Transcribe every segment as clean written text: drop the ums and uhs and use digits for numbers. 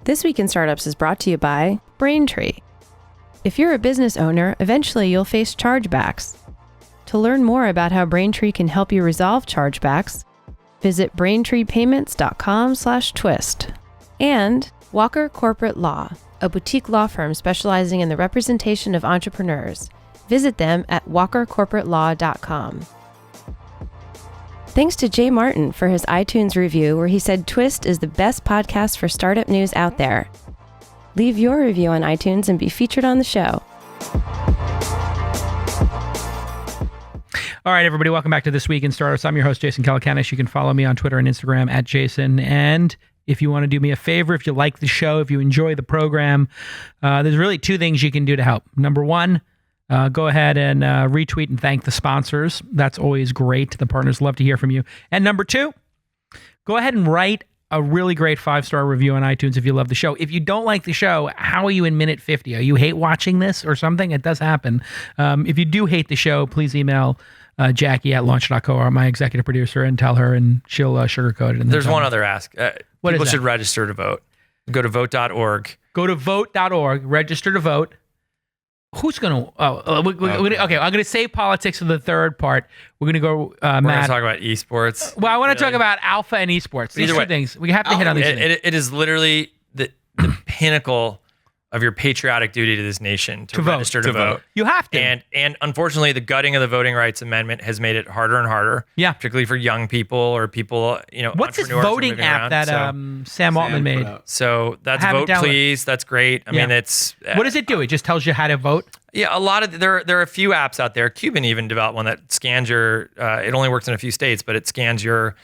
This Week in Startups is brought to you by Braintree. If you're a business owner, eventually you'll face chargebacks. To learn more about how Braintree can help you resolve chargebacks, visit braintreepayments.com/twist. And Walker Corporate Law, a boutique law firm specializing in the representation of entrepreneurs. Visit them at walkercorporatelaw.com. Thanks to Jay Martin for his iTunes review where he said Twist is the best podcast for startup news out there. Leave your review on iTunes and be featured on the show. All right, everybody, welcome back to This Week in Startups. I'm your host, Jason Calacanis. You can follow me on Twitter and Instagram at Jason. And if you want to do me a favor, if you like the show, if you enjoy the program, there's really two things you can do to help. Number one, go ahead and retweet and thank the sponsors. That's always great. The partners love to hear from you. And number two, go ahead and write a really great 5-star review on iTunes if you love the show. If you don't like the show, how are you in minute 50? Are you hate watching this or something? It does happen. If you do hate the show, please email Jackie at launch.co, or my executive producer, and tell her, and she'll sugarcoat it. And there's one other ask. People should that? Register to vote. Go to vote.org. Go to vote.org, register to vote. Who's going to... okay, I'm going to save politics for the third part. We're going to go, Matt. We're going to talk about eSports. Well, I want to talk about Alpha and eSports. These two things. We have to hit on these things. It is literally the pinnacle of your patriotic duty to this nation to register to vote. You have to. And unfortunately, the gutting of the Voting Rights Amendment has made it harder and harder. Yeah. Particularly for young people or people, What's this voting app that Sam Altman made? So that's Vote Please. That's great. I mean, it's... what does it do? It just tells you how to vote? Yeah, a lot of... There are a few apps out there. Cuban even developed one that scans your... it only works in a few states, but it scans your...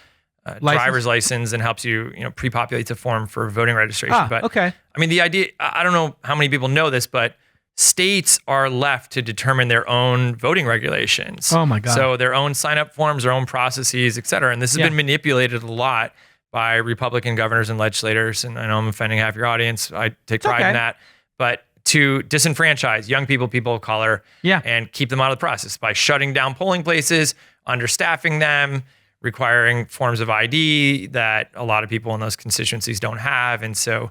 driver's license and helps you, pre-populates a form for voting registration. But okay. I mean, the idea, I don't know how many people know this, but states are left to determine their own voting regulations. Oh my God. So their own sign-up forms, their own processes, et cetera. And this has been manipulated a lot by Republican governors and legislators. And I know I'm offending half your audience. I take pride in that. But to disenfranchise young people, people of color, and keep them out of the process by shutting down polling places, understaffing them, requiring forms of ID that a lot of people in those constituencies don't have. And so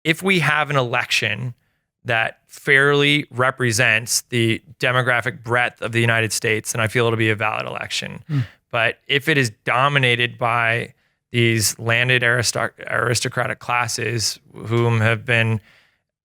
if we have an election that fairly represents the demographic breadth of the United States, then I feel it'll be a valid election. But if it is dominated by these landed aristocratic classes whom have been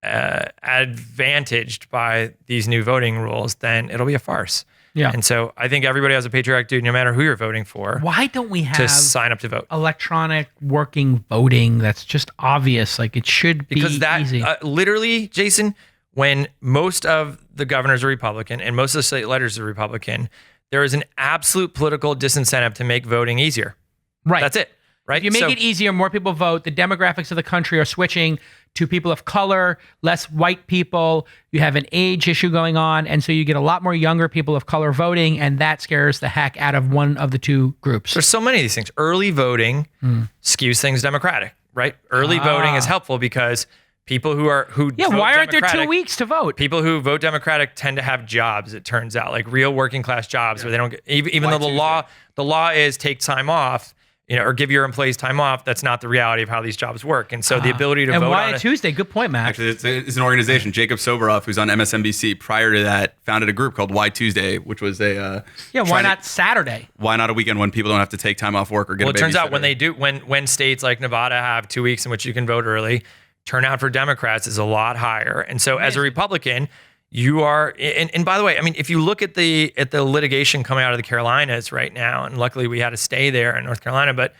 advantaged by these new voting rules, then it'll be a farce. Yeah. And so I think everybody has a patriotic duty, no matter who you're voting for. Why don't we have to sign up to vote? Electronic working voting that's just obvious. Like it should be easy. Literally, Jason, when most of the governors are Republican and most of the state legislators are Republican, there is an absolute political disincentive to make voting easier. Right. That's it. Right. If you make it easier, more people vote. The demographics of the country are switching to people of color, less white people. You have an age issue going on. And so you get a lot more younger people of color voting. And that scares the heck out of one of the two groups. There's so many of these things. Early voting skews things Democratic, right? Early voting is helpful because people who why aren't there 2 weeks to vote? People who vote Democratic tend to have jobs, it turns out, like real working class jobs where they don't get, even though the law is take time off, or give your employees time off. That's not the reality of how these jobs work. And so the ability to vote on why Tuesday? Good point, Matt. Actually, it's an organization. Jacob Soboroff, who's on MSNBC, prior to that, founded a group called Why Tuesday, which was a... why not Saturday? Why not a weekend when people don't have to take time off work or get a babysitter? Well, it turns out when they do, when states like Nevada have 2 weeks in which you can vote early, turnout for Democrats is a lot higher. And so as a Republican, you are, and by the way, I mean, if you look at the litigation coming out of the Carolinas right now, and luckily we had to stay there in North Carolina, but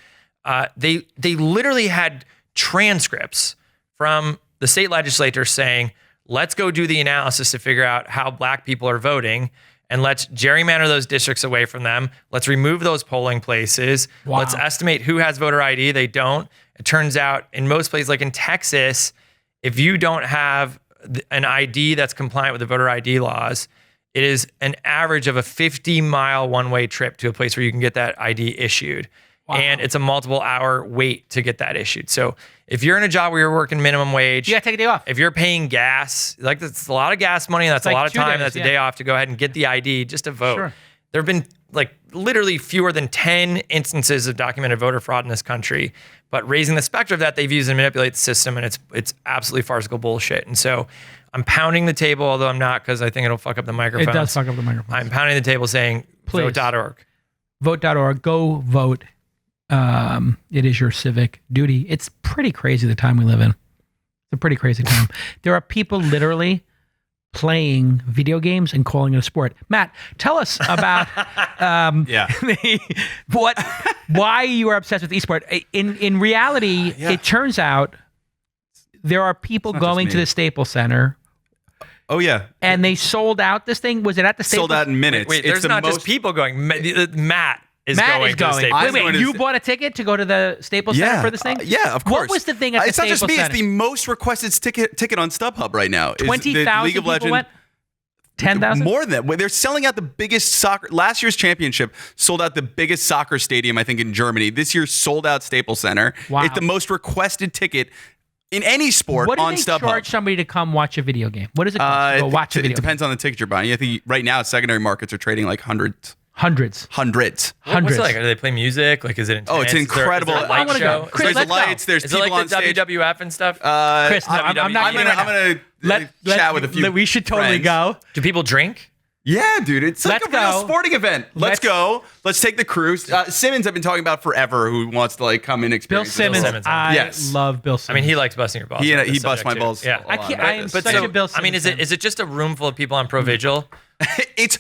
they literally had transcripts from the state legislators saying, let's go do the analysis to figure out how black people are voting, and let's gerrymander those districts away from them. Let's remove those polling places. Wow. Let's estimate who has voter ID. They don't. It turns out in most places, like in Texas, if you don't have an ID that's compliant with the voter ID laws, it is an average of a 50-mile one-way trip to a place where you can get that ID issued. Wow. And it's a multiple hour wait to get that issued. So if you're in a job where you're working minimum wage, you gotta take a day off. If you're paying gas, like that's a lot of gas money, and that's a lot of time, that's a day off to go ahead and get the ID just to vote. Sure. There have been like literally fewer than 10 instances of documented voter fraud in this country. But raising the specter of that, they've used to manipulate the system, and it's absolutely farcical bullshit. And so I'm pounding the table, although I'm not, because I think it'll fuck up the microphone. It does fuck up the microphone. I'm pounding the table saying, Please. vote.org. Vote.org. Go vote. It is your civic duty. It's pretty crazy the time we live in. It's a pretty crazy time. There are people literally playing video games and calling it a sport. Matt, tell us about why you are obsessed with eSport. In reality, it turns out there are people going to the Staples Center. Oh yeah, and they sold out this thing. Was it at the Staples? Sold out in minutes. Wait, there's not just people going. Matt is going. To the Staples. Wait, you bought a ticket to go to the Staples Center for this thing? Yeah, of course. What was the thing at the Staples Center? It's not just me. It's the most requested ticket on StubHub right now. 20,000 people went? 10,000? More than that. They're selling out the biggest soccer. Last year's championship sold out the biggest soccer stadium, I think, in Germany. This year sold out Staples Center. Wow. It's the most requested ticket in any sport on StubHub. What do they charge somebody to come watch a video game? What does it cost to go watch a video game? It depends on the ticket you're buying. I think right now secondary markets are trading like hundreds. Hundreds. What's it like? Do they play music? Like, is it intense? Oh, it's incredible. Is there a light show? Chris, there's lights. There's is people it like on the stage. WWF and stuff? Chris, no, I'm not kidding. I'm gonna chat with a few. We should totally friends. go. Do people drink? Yeah, dude, it's like Let's a real go. sporting event. Let's go. Let's take the cruise. Simmons, I've been talking about forever, who wants to like come and Bill experience. Simmons. I love Bill Simmons. I mean, he likes busting your balls. He busts my balls. Yeah, I am such a Bill Simmons. I mean, is it just a room full of people on Pro Vigil? It's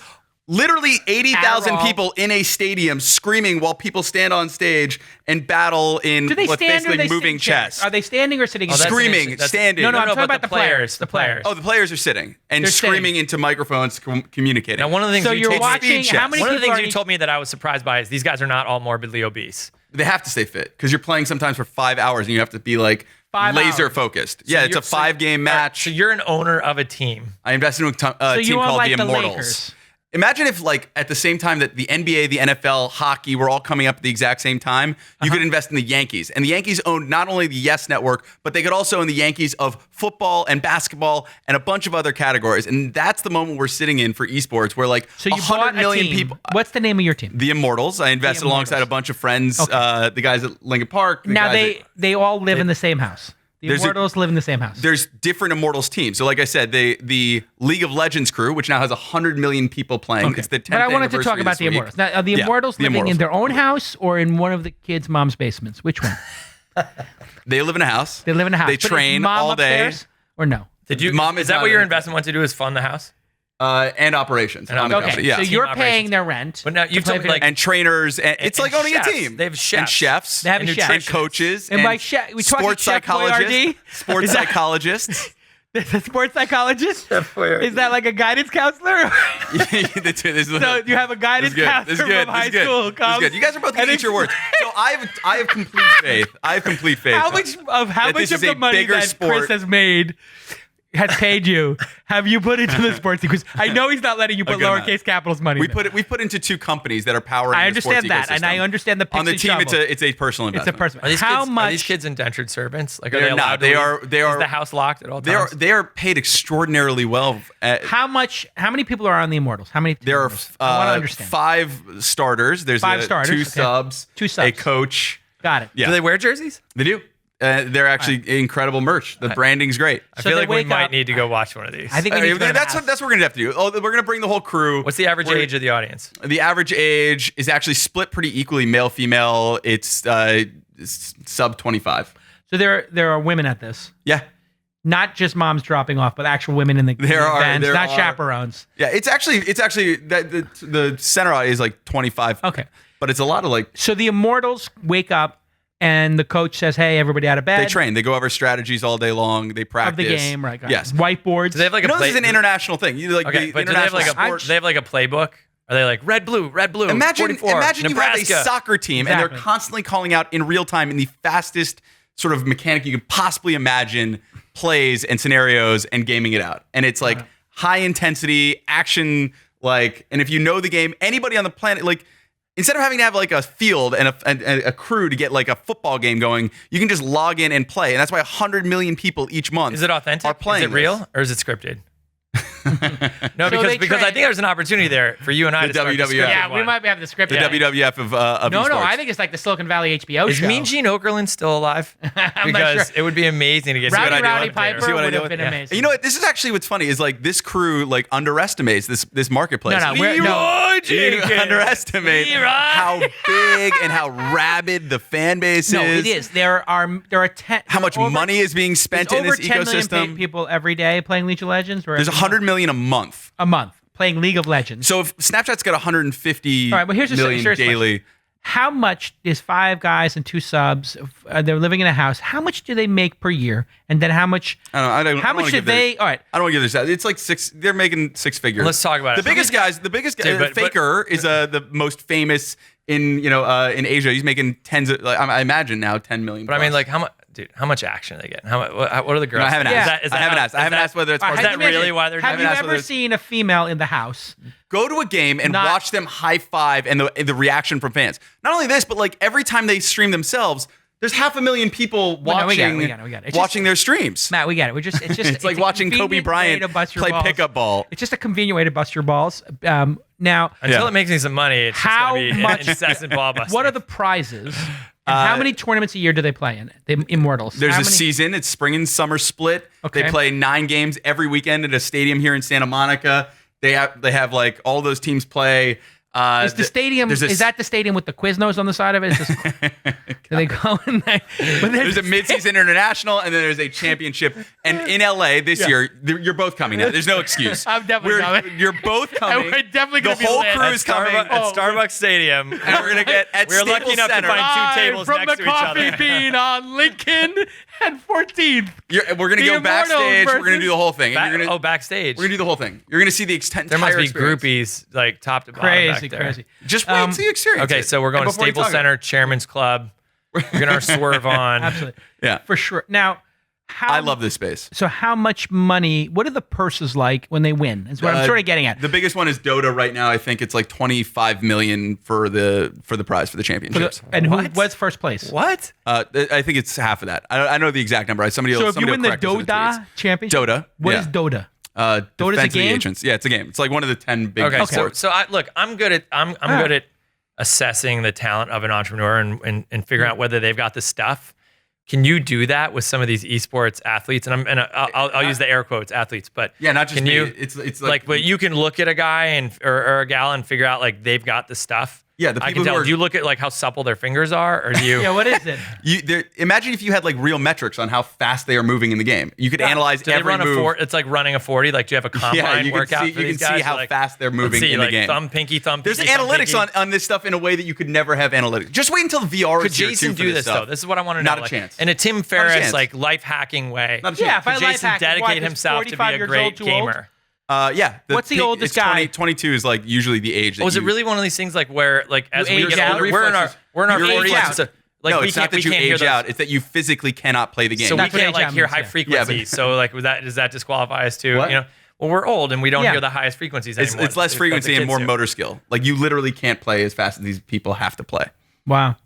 literally 80,000 Adderall. people in a stadium screaming while people stand on stage and battle in Do they what's stand or basically they moving sit in chairs? chess. Are they standing or sitting? Screaming, standing. No, I'm talking but about the players. The players. Oh, the players are sitting and They're screaming sitting. into microphones, communicating. Now, one of the things So you're told me- watching. speed How many One of the people things are you in- told me that I was surprised by is these guys are not all morbidly obese. They have to stay fit because you're playing sometimes for 5 hours and you have to be like 5 laser hours. focused. Yeah, it's a 5-game match. So you're an owner of a team. I invested in a So team you called like the the Immortals. Lakers. Imagine if, like, at the same time that the NBA, the NFL, hockey were all coming up at the exact same time, you could invest in the Yankees. And the Yankees owned not only the Yes Network, but they could also own the Yankees of football and basketball and a bunch of other categories. And that's the moment we're sitting in for esports, where like So you 100 bought million a team. people. What's the name of your team? The Immortals. I invested Immortals. alongside a bunch of friends, Okay. the guys at Lincoln Park. the Now guys they all live in the same house. The There's Immortals live in the same house. There's different Immortals teams. So like I said, the League of Legends crew, which now has 100 million people playing. Okay. It's the 10th But I wanted to talk anniversary about this the week. Immortals. Now, are the Immortals the living Immortals. in their own house or in one of the kids' mom's basements? Which one? They live in a house. They live in a house. They But is train mom all day. upstairs or no? Did you? Mom is is that not what your in- investment went to do? Is fund the house? And operations. And on the operations. company. Yeah. So Team you're operations. paying their rent. But now to you've play told me, video- like- and trainers. And it's like owning chefs. a team. They have chefs. And chefs. They have and a chef. And coaches. And by chef, we talking sports Chef psychologists. Boyardee? Sports Is that- psychologists. The sports psychologist? Is that like a guidance counselor? So you have a guidance counselor from high school. This is good. You guys are both going to eat your words. So I have complete faith. How much this of is a the money bigger that sport. Chris has made has paid you have you put into the sports team? Because I know he's not letting you put good amount. lowercase capital's money. We in it. put into two companies that are powering. I the sports understand that, and I ecosystem. understand the picks On the and team, shovel. it's a personal It's investment. a personal. Are these How kids, much? Are these kids indentured servants? Like, are They're they allowed not. to leave? They are. Is the house locked at all They are. times? They are paid extraordinarily well. How many people are on the Immortals? How many? There are teams? I want to understand. 5 starters. There's 5 starters, two okay. subs, Two subs. a coach. Got it. Yeah. Do they wear jerseys? They do. They're actually incredible merch. The branding's great. I So feel they like we wake might up- need to go watch one of these. I think we need to go to the That's house. what we're gonna have to do. Oh, we're gonna bring the whole crew. What's the average age of the audience? The average age is actually split pretty equally, male female. It's sub 25. So there are women at this, Yeah, not just moms dropping off, but actual women in the There are- events, there not are. chaperones. yeah. It's actually that the center out is like 25. Okay. but it's a lot of like So the Immortals wake up and the coach says, "Hey, everybody out of bed." they train. They go over strategies all day long. They of practice the game, right? got it. Yes. Whiteboards. Do they have like You a know, play? this is an international thing. You like Okay, the but do they have international like sport. they have like a playbook? Are they like red, blue, red, blue? Imagine 44, you have Nebraska. a soccer team and Exactly. they're constantly calling out in real time in the fastest sort of mechanic you could possibly imagine plays and scenarios and gaming it out. And it's like high intensity action, like, and if you know the game, anybody on the planet, like, instead of having to have like a field and a crew to get like a football game going, you can just log in and play. And that's why 100 million people each month Is it authentic? are playing Is it real this. or is it scripted? No, So because I think there's an opportunity there for you and I The to start the WWF. scripted Yeah, we one. might have the script. The WWF of No, esports. I think it's like the Silicon Valley HBO Is show. Mean Gene Okerlund still alive? I'm not Because sure. it would be amazing to get Rowdy see what I do Roddy on the potatoes. Piper See what I would do have with- been yeah. amazing. You know what? This is actually what's funny is like this crew like underestimates this marketplace. No, Leroy You Jenkins. underestimate Leroy. how big and how rabid the fan base No, is. it is. There are 10. How much money is being spent in over this 10 million ecosystem? people every day playing League of Legends. Or There's every 100 million a month. a month playing League of Legends. So if Snapchat's got 150 All right, well, here's a million serious daily. How much is 5 guys and 2 subs? They're living in a house. How much do they make per year? And then how much? I don't How wanna much give did they? All right. I don't want to give this. It's like six. They're making 6 figures. Let's talk about the it. biggest guys. The biggest guy, Dude, but- Faker is the most famous in in Asia. He's making tens of. Like, I imagine now 10 million. But I plus. mean, like, how much? Dude, how much action are they getting? How much? What are the girls? No, I haven't saying? asked. I haven't asked. I haven't asked whether it's. All right, Is have that you really imagine- why they're Have doing you it? asked ever whether- seen a female in the house? Go to a game and Not- watch them high five and the reaction from fans. Not only this, but like every time they stream themselves, there's 500,000 people Well, no, we watching got it. It's watching their streams. Matt, we get it. It's just It's like a watching Kobe convenient Bryant way to bust your play balls. pickup ball. It's just a convenient way to bust your balls. Now, Until Yeah. it makes me some money, it's How just going to be much- incessant ball busting. what are the prizes? And how many tournaments a year do they play in? The Immortals. There's How a many- season. It's spring and summer split. Okay. They play 9 games every weekend at a stadium here in Santa Monica. They have like all those teams play. Is the stadium? Is that the stadium with the Quiznos on the side of it? Is this, do they go in there? But There's a mid-season international, and then there's a championship. And in LA this year, you're both coming now. There's no excuse. I'm definitely coming. You're both coming. We're definitely gonna the be whole lit. crew At is coming. At Starbucks Stadium, and we're gonna get. At We're lucky Staples enough Center. to find 2 Live tables from next the to each Coffee other. Bean on Lincoln and 14th. We're gonna The go Immortals backstage. We're gonna versus- do the whole thing. And you're gonna, Backstage. We're gonna do the whole thing. You're gonna see the extent. There must be experience. groupies like top to bottom back Crazy, there. crazy. Just wait till you experience Okay, it. so we're going And to before you Staples talk Center, Chairman's Club. We're gonna our swerve on. Absolutely, Yeah. for sure. Now, how I love this space. So, how much money? What are the purses like when they win? Is what I'm sort of getting at. The biggest one is Dota right now. I think it's like 25 million for the prize for the championships. And What? what's first place? What? I think it's half of that. I know the exact number. Somebody So will, if you somebody win will the correct us in the Dota tweets. championship, Dota, What yeah. is Dota? Dota's Dota's a game? Agents. Yeah, it's a game. It's like one of the 10 big Okay, sports. so I'm good at I'm good at assessing the talent of an entrepreneur and figuring out whether they've got the stuff. Can you do that with some of these esports athletes? And I'll use the air quotes athletes, but Yeah, not just can me. you? It's Like, but you can look at a guy or a gal and figure out like they've got the stuff. Yeah, the I people can who tell. are- Do you look at like how supple their fingers are, or do you? Yeah, what is it? imagine if you had like real metrics on how fast they are moving in the game. You could analyze Do they every run move. It's like running a 40. Like, do you have a combine Yeah, you can workout see for you these can guys? see how Like, fast they're let's moving see, in the like, game. Thumb, pinky, thumb. There's pinky, thumb, analytics pinky. on this stuff in a way that you could never have analytics. Just wait until VR Could is here Jason too for do this stuff. though? This is what I want to know. Not a like, chance. In a Tim chance. Ferriss like life hacking way. Not a chance. Yeah, if I Could life Jason hack, dedicate what, is himself to be 45 a years great old too old? gamer? Yeah. What's the oldest guy? 22 is like usually the age. That Was it you- really one of these things like where like as we age get out? older, we're in our Your 40s. reflexes- So, like no, we it's can't not that we you can't hear age those. out. It's that you physically cannot play the game. So we That's what can't age like out hear means, high yeah. frequencies. So like does that disqualify us too? What? You know, well we're old and we don't Yeah. hear the highest frequencies it's anymore. less that frequency the and more kids do. motor skill. Like you literally can't play as fast as these people have to play. Wow.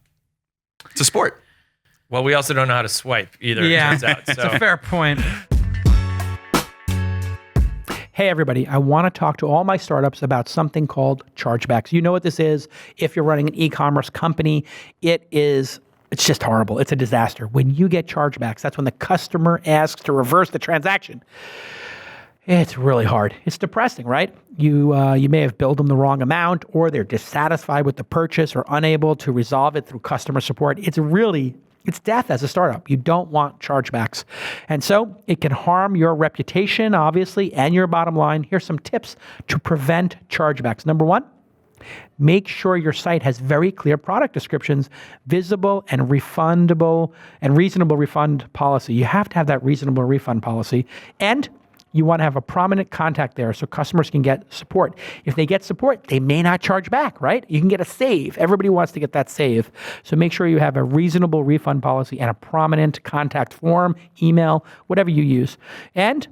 It's a sport. Well, we also don't know how to swipe either. Yeah, It turns out. it's So a fair point. Hey, everybody, I want to talk to all my startups about something called chargebacks. You know what this is. If you're running an e-commerce company, it's just horrible. It's a disaster. When you get chargebacks, that's when the customer asks to reverse the transaction. It's really hard. It's depressing, right? You may have billed them the wrong amount, or they're dissatisfied with the purchase or unable to resolve it through customer support. It's death as a startup. You don't want chargebacks. And so it can harm your reputation, obviously, and your bottom line. Here's some tips to prevent chargebacks. Number one, make sure your site has very clear product descriptions, visible and refundable and reasonable refund policy. You have to have that reasonable refund policy. And you want to have a prominent contact there so customers can get support. If they get support, they may not charge back, right? You can get a save. Everybody wants to get that save. So make sure you have a reasonable refund policy and a prominent contact form, email, whatever you use. And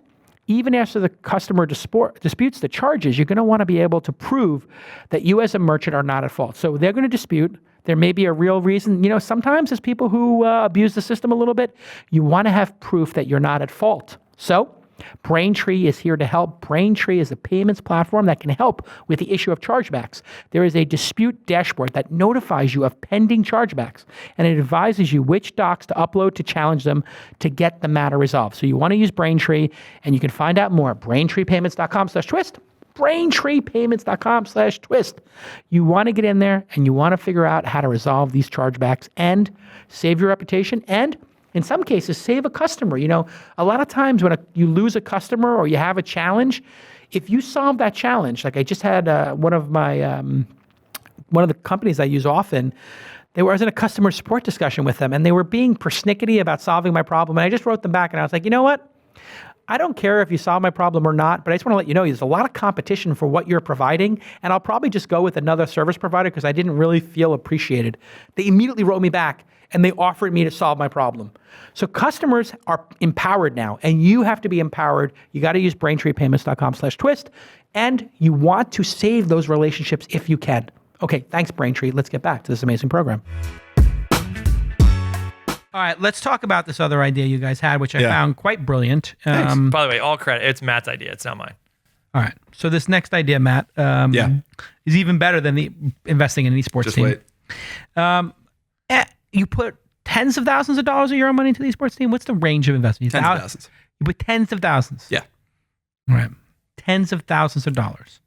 even after the customer disputes the charges, you're going to want to be able to prove that you as a merchant are not at fault. So they're going to dispute. There may be a real reason. You know, sometimes there's people who abuse the system a little bit. You want to have proof that you're not at fault. So Braintree is here to help. Braintree is a payments platform that can help with the issue of chargebacks. There is a dispute dashboard that notifies you of pending chargebacks, and it advises you which docs to upload to challenge them to get the matter resolved. So you want to use Braintree, and you can find out more at braintreepayments.com/twist. braintreepayments.com/twist. You want to get in there and you want to figure out how to resolve these chargebacks and save your reputation and in some cases save a customer. You know, a lot of times when you lose a customer or you have a challenge, if you solve that challenge, like I just had one of the companies I use often, I was in a customer support discussion with them and they were being persnickety about solving my problem. And I just wrote them back and I was like, you know what? I don't care if you solve my problem or not, but I just want to let you know there's a lot of competition for what you're providing, and I'll probably just go with another service provider because I didn't really feel appreciated. They immediately wrote me back, and they offered me to solve my problem. So customers are empowered now, and you have to be empowered. You got to use braintreepayments.com/twist, and you want to save those relationships if you can. Okay, thanks, Braintree. Let's get back to this amazing program. All right, let's talk about this other idea you guys had, which I found quite brilliant. By the way, all credit. It's Matt's idea. It's not mine. All right. So this next idea, Matt, is even better than the investing in an esports Just team. wait. You put tens of thousands of dollars of your own money into the esports team? What's the range of investment? Tens of thousands. You put tens of thousands? Yeah. All right. Tens of thousands of dollars.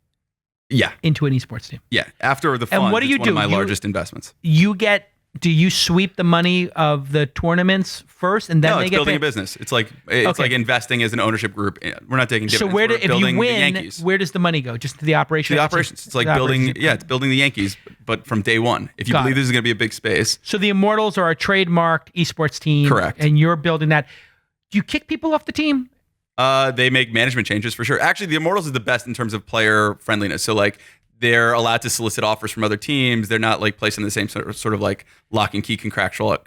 Yeah. Into an esports team. Yeah. After the fund, and what do you it's do? one of my largest investments. Do you sweep the money of the tournaments first and then No, they it's get building paid? a business. It's like investing as an ownership group. We're not taking dividends. So We're if you building the win, Yankees. where does the money go? Just to the operation? To the operations. It's like it's building the Yankees, but from day one. If you believe this is going to be a big space. So the Immortals are a trademarked esports team. Correct. And you're building that. Do you kick people off the team? They make management changes for sure. Actually, the Immortals is the best in terms of player friendliness. So like they're allowed to solicit offers from other teams. They're not like placing the same sort of like lock and key contractual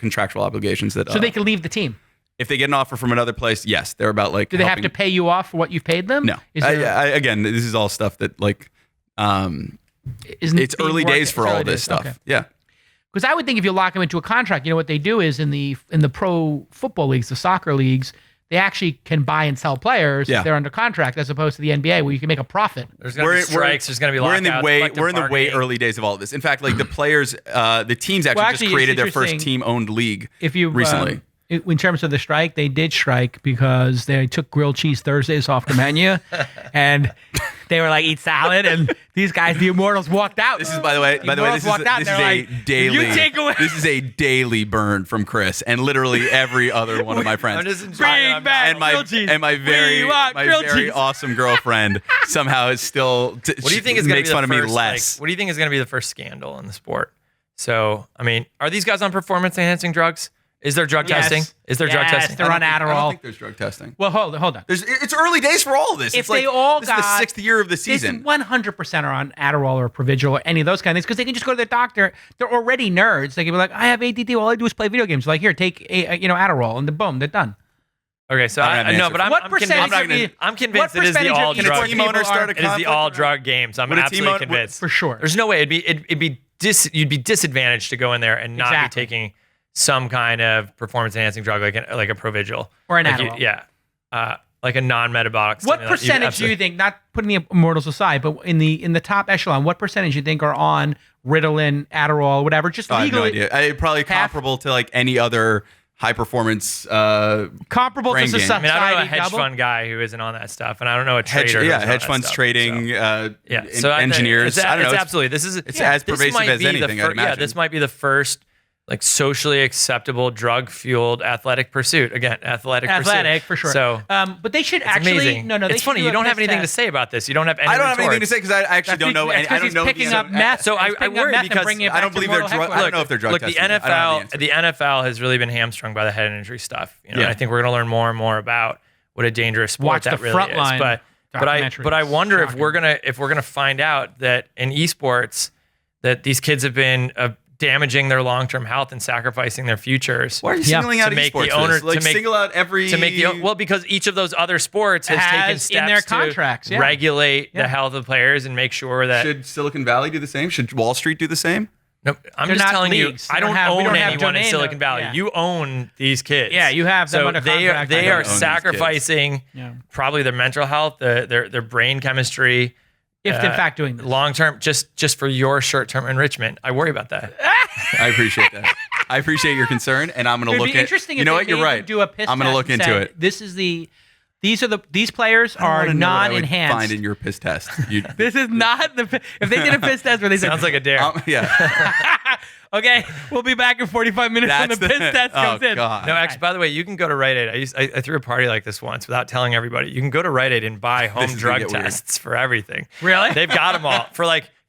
obligations that. So they can leave the team. If they get an offer from another place, yes, they're about like. Do they have to pay you off for what you've paid them? No. Again, this is all stuff that like. It's early days for all this stuff. Okay. Yeah. Because I would think if you lock them into a contract, you know what they do is in the pro football leagues, the soccer leagues, they actually can buy and sell players if they're under contract, as opposed to the NBA where you can make a profit. There's going to be strikes. There's going to be lockouts. We're in the way early days of all of this. In fact, like the players, the teams actually just created their first team-owned league recently. In terms of the strike, they did strike because they took grilled cheese Thursdays off the menu, and they were like, eat salad, and these guys, the Immortals, walked out. This is, by the way, this is a daily burn from Chris and literally every other one of my friends. I'm just enjoying my very awesome girlfriend somehow is still. What do you think is going to be fun the of first? me less? What do you think is going to be the first scandal in the sport? So, I mean, are these guys on performance-enhancing drugs? Is there drug testing? Is there drug testing? They're on Adderall. I don't think there's drug testing. Well, hold on. It's early days for all of this. If this is the 6th year of the season. 100% are on Adderall or Provigil or any of those kind of things because they can just go to their doctor. They're already nerds. They can be like, I have ADD. All I do is play video games. Like, here, take Adderall, and boom, they're done. Okay, so I'm convinced it is the all drug. It is the all drug games. I'm absolutely convinced for sure. There's no way you'd be disadvantaged to go in there and not be taking some kind of performance-enhancing drug, like a Provigil or an Adderall. Like a non-metabolic. What percentage do you think? Not putting the Immortals aside, but in the top echelon, what percentage do you think are on Ritalin, Adderall, whatever? Just legally. I have no idea. Probably comparable to like any other high-performance. Comparable to society. I mean, I don't know a hedge fund guy who isn't on that stuff, and I don't know a trader. Hedge funds trading. Engineers. I don't know. It's absolutely. It's as pervasive as anything. I'd imagine. This might be the first like socially acceptable drug-fueled athletic pursuit. Again, athletic for sure. So, but they should actually amazing. No. It's funny. You don't have anything to say about this. You don't have any. I don't have anything to say because I actually don't know. I don't know. Picking up meth. So I worry because I don't believe they're drug. I don't know if they're drug testing. Look, the NFL has really been hamstrung by the head injury stuff. And I think we're going to learn more and more about what a dangerous sport that really is. But I wonder if we're gonna find out that in esports that these kids have been damaging their long-term health and sacrificing their futures. Why are you singling out esports? Single out every... because each of those other sports has taken steps in their contracts, to regulate the health of players and make sure that... Should Silicon Valley do the same? Should Wall Street do the same? No, I'm They're just not telling leagues. you, I don't we own don't have anyone in domain Silicon name. Valley. Yeah. You own these kids. Yeah, you have them so under contract. they I are don't own these sacrificing probably their mental health, their brain chemistry. If in fact doing this. Long term, just for your short term enrichment. I worry about that. I appreciate that. I appreciate your concern, and I'm going to look be at. interesting You if know they what? You're made them right. do a piss I'm going to test look and into said, it. These players I don't are wanna know what I would non-enhanced. Find in your piss test. This is not the. If they did a piss test where they said, Sounds like a dare. yeah. okay, we'll be back in 45 minutes when the piss test comes in. God. No, actually, by the way, you can go to Rite Aid. I threw a party like this once without telling everybody. You can go to Rite Aid and buy home This is gonna drug get weird. tests for everything. Really? They've got them all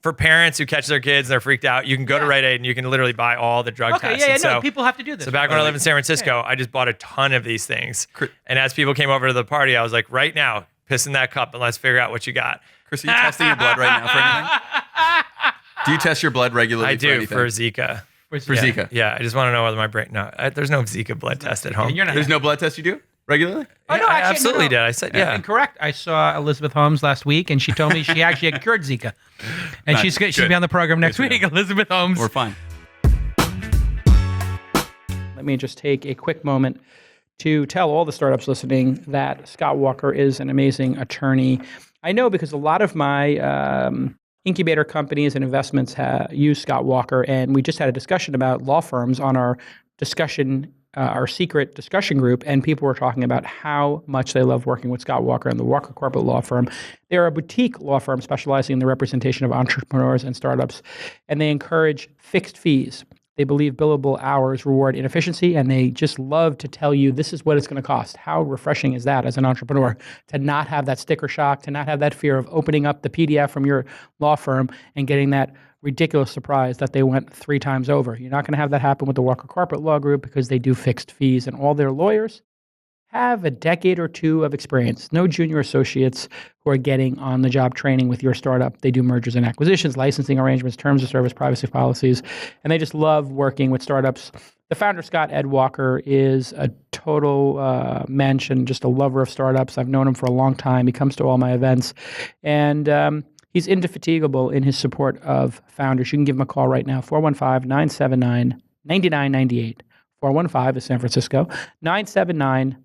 for parents who catch their kids and they're freaked out. You can go to Rite Aid and you can literally buy all the drug Okay, tests. yeah, And no, so, people have to do this. so back when I lived in San Francisco, I just bought a ton of these things. And as people came over to the party, I was like, right now, piss in that cup and let's figure out what you got. Chris, are you testing your blood right now for anything? Do you test your blood regularly? I do anything? for Zika. For Zika. Yeah, I just want to know whether my brain. No, there's no Zika blood test at home. You're not. There's no blood test you do regularly? Oh, no, Yeah, I actually, absolutely no. did. I said, yeah. Incorrect. I saw Elizabeth Holmes last week, and she told me she actually had cured Zika, and Nice. she'll be on the program next Good to week. Elizabeth Holmes. We're fine. Let me just take a quick moment to tell all the startups listening that Scott Walker is an amazing attorney. I know because a lot of my incubator companies and investments use Scott Walker, and we just had a discussion about law firms on our discussion, our secret discussion group, and people were talking about how much they love working with Scott Walker and the Walker Corporate Law Firm. They're a boutique law firm specializing in the representation of entrepreneurs and startups, and they encourage fixed fees. They believe billable hours reward inefficiency, and they just love to tell you this is what it's going to cost. How refreshing is that as an entrepreneur to not have that sticker shock, to not have that fear of opening up the PDF from your law firm and getting that ridiculous surprise that they went 3 times over. You're not going to have that happen with the Walker Corporate Law Group because they do fixed fees, and all their lawyers have a decade or 2 of experience. No junior associates who are getting on-the-job training with your startup. They do mergers and acquisitions, licensing arrangements, terms of service, privacy policies, and they just love working with startups. The founder, Scott Ed Walker, is a total mensch and just a lover of startups. I've known him for a long time. He comes to all my events, and he's indefatigable in his support of founders. You can give him a call right now, 415-979-9998. 415 is San Francisco, 979-9998,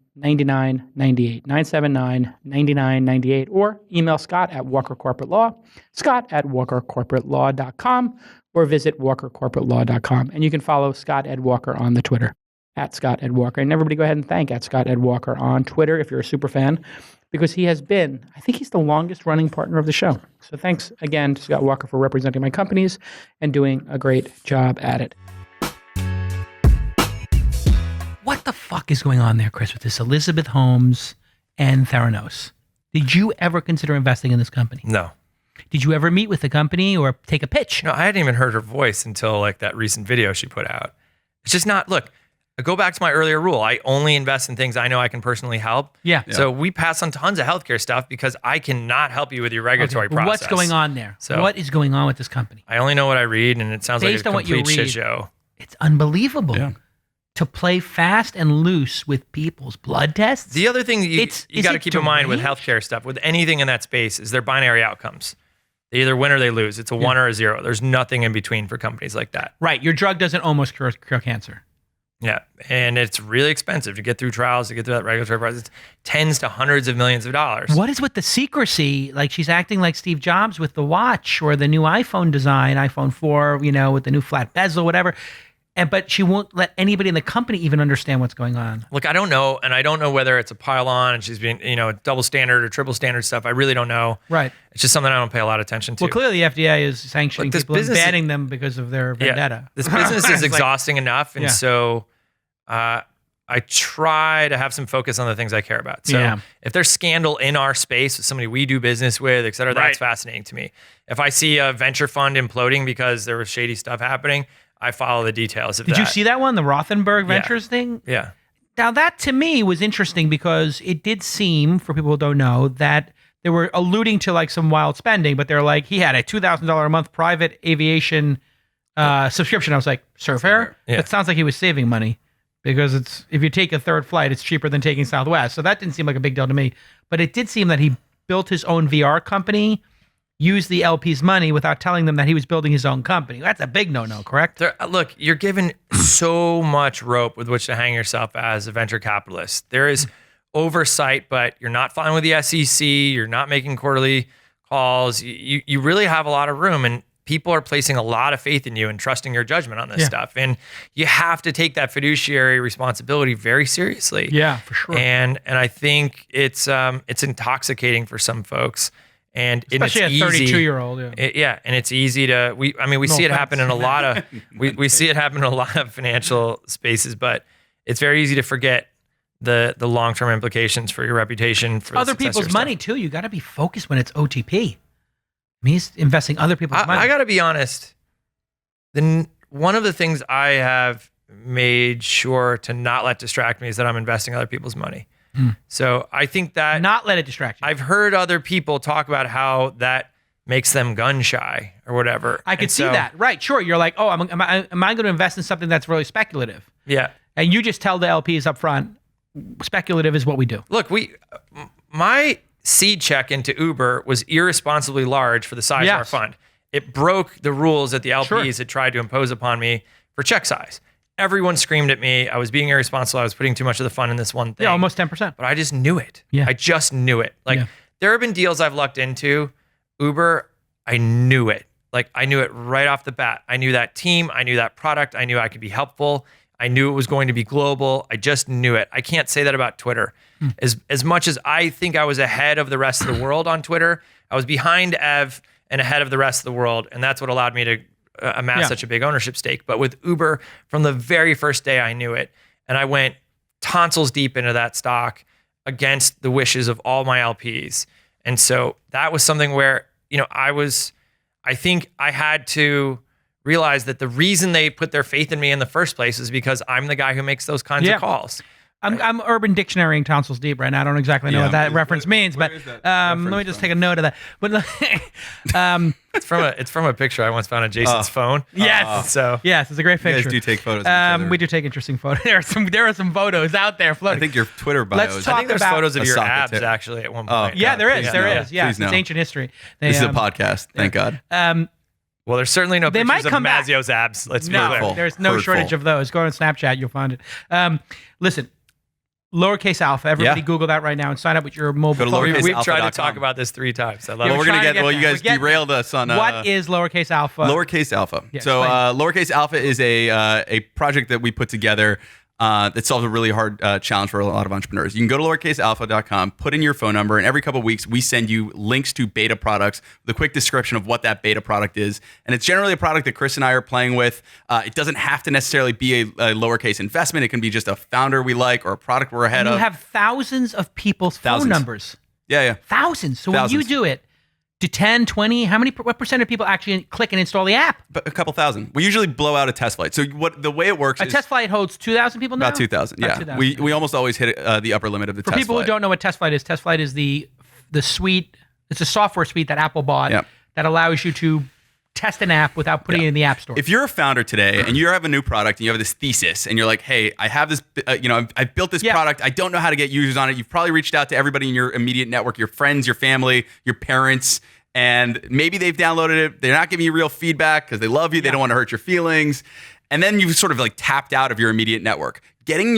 979-9998, or email Scott at Walker Corporate Law, Scott at WalkerCorporateLaw.com, or visit WalkerCorporateLaw.com. And you can follow Scott Ed Walker on the Twitter, at Scott Ed Walker. And everybody go ahead and thank at Scott Ed Walker on Twitter if you're a super fan, because he has been, I think he's the longest running partner of the show. So thanks again to Scott Walker for representing my companies and doing a great job at it. What the fuck is going on there, Chris, with this Elizabeth Holmes and Theranos? Did you ever consider investing in this company? No. Did you ever meet with the company or take a pitch? No, I hadn't even heard her voice until like that recent video she put out. It's just not, look, I go back to my earlier rule. I only invest in things I know I can personally help. Yeah. So we pass on tons of healthcare stuff because I cannot help you with your regulatory Okay, process. what's going on there? So- what is going on with this company? I only know what I read, and it sounds Based like on a what you complete shit read, show. It's unbelievable Yeah. to play fast and loose with people's blood tests. The other thing that you Is got to it keep in mind with deranged? healthcare stuff, with anything in that space, is they're binary outcomes. They either win or they lose. It's a 1 or a 0. There's nothing in between for companies like that. Right. Your drug doesn't almost cure cancer. Yeah, and it's really expensive to get through trials, to get through that regulatory process. It's tens to hundreds of millions of dollars. What is with the secrecy? Like she's acting like Steve Jobs with the watch or the new iPhone design, iPhone 4, with the new flat bezel, whatever. But she won't let anybody in the company even understand what's going on. Look, I don't know, and I don't know whether it's a pile on and she's being, double standard or triple standard stuff. I really don't know. Right. It's just something I don't pay a lot of attention to. Well, clearly the FDA is sanctioning Look, this people and business banning them because of their vendetta. This business is It's like- exhausting enough, and Yeah. so I try to have some focus on the things I care about. So Yeah. if there's scandal in our space with somebody we do business with, et cetera, that's fascinating to me. If I see a venture fund imploding because there was shady stuff happening, I follow the details of that. Did you see that one, the Rothenburg Ventures thing? Yeah. Now that to me was interesting because it did seem, for people who don't know, that they were alluding to like some wild spending, but they're like, he had a $2,000 a month private aviation subscription. I was like, Surfair? Yeah. It sounds like he was saving money because it's if you take a third flight, it's cheaper than taking Southwest. So that didn't seem like a big deal to me. But it did seem that he built his own VR company use the LP's money without telling them that he was building his own company. That's a big no-no, correct? Look, you're given so much rope with which to hang yourself as a venture capitalist. There is oversight, but you're not filing with the SEC. You're not making quarterly calls. You really have a lot of room, and people are placing a lot of faith in you and trusting your judgment on this stuff. And you have to take that fiduciary responsibility very seriously. Yeah, for sure. And I think it's intoxicating for some folks. And especially it's a 32-year-old. And it's easy to we see it happen in a lot of we see it happen in a lot of financial spaces, but it's very easy to forget the long-term implications for your reputation, for other people's money too. You got to be focused when it's OTP. I mean, he's investing other people's money. I got to be honest. One of the things I have made sure to not let distract me is that I'm investing other people's money. So I think that not let it distract you. I've heard other people talk about how that makes them gun shy or whatever. I could see that. Right. Sure. You're like, oh, am I going to invest in something that's really speculative? Yeah. And you just tell the LPs up front, speculative is what we do. Look, my seed check into Uber was irresponsibly large for the size of our fund. It broke the rules that the LPs had tried to impose upon me for check size. Everyone screamed at me. I was being irresponsible. I was putting too much of the fund in this one thing. Yeah, almost 10%. But I just knew it. Yeah. I just knew it. There have been deals I've lucked into. Uber, I knew it. I knew it right off the bat. I knew that team. I knew that product. I knew I could be helpful. I knew it was going to be global. I just knew it. I can't say that about Twitter. As much as I think I was ahead of the rest of the world on Twitter, I was behind Ev and ahead of the rest of the world. And that's what allowed me to amass such a big ownership stake. But with Uber, from the very first day, I knew it. And I went tonsils deep into that stock against the wishes of all my LPs. And so that was something where, I think I had to realize that the reason they put their faith in me in the first place is because I'm the guy who makes those kinds of calls. I'm Urban Dictionarying tonsils deep right now. I don't exactly know what that reference means, but let me just take a note of that. But it's from a picture I once found on Jason's phone. Yes, yes, it's a great picture. You guys do take photos. Of each other. We do take interesting photos. There are some photos out there floating. I think your Twitter bio. I think there's photos of your abs actually at one point. Yeah, there is. There is. Yeah, it's ancient history. This is a podcast. Thank God. Well, there's certainly no pictures of Mazzio's abs. Let's be clear. There's no shortage of those. Go on Snapchat, you'll find it. Listen. Lowercase Alpha. Everybody Google that right now and sign up with your mobile phone. We've tried to talk about this 3 times. I love it. We're going to get, you guys derailed us on... what is Lowercase Alpha? Lowercase Alpha. Yeah, so Lowercase Alpha is a project that we put together that solves a really hard challenge for a lot of entrepreneurs. You can go to lowercasealpha.com, put in your phone number, and every couple of weeks, we send you links to beta products with a quick description of what that beta product is. And it's generally a product that Chris and I are playing with. It doesn't have to necessarily be a lowercase investment. It can be just a founder we like or a product we're ahead of. You have thousands of people's phone numbers. Yeah. Thousands. So when you do it, do 10, 20, what percent of people actually click and install the app? But a couple thousand. We usually blow out a test flight. So the way it works is... A test flight holds 2,000 people now? About 2,000, yeah. 2,000. We almost always hit the upper limit of the test flight. For people who don't know what test flight is the suite, it's a software suite that Apple bought that allows you to test an app without putting it in the App Store. If you're a founder today and you have a new product and you have this thesis and you're like, hey, I have this, I've built this product. I don't know how to get users on it. You've probably reached out to everybody in your immediate network, your friends, your family, your parents, and maybe they've downloaded it. They're not giving you real feedback because they love you. They don't want to hurt your feelings. And then you've sort of tapped out of your immediate network. Getting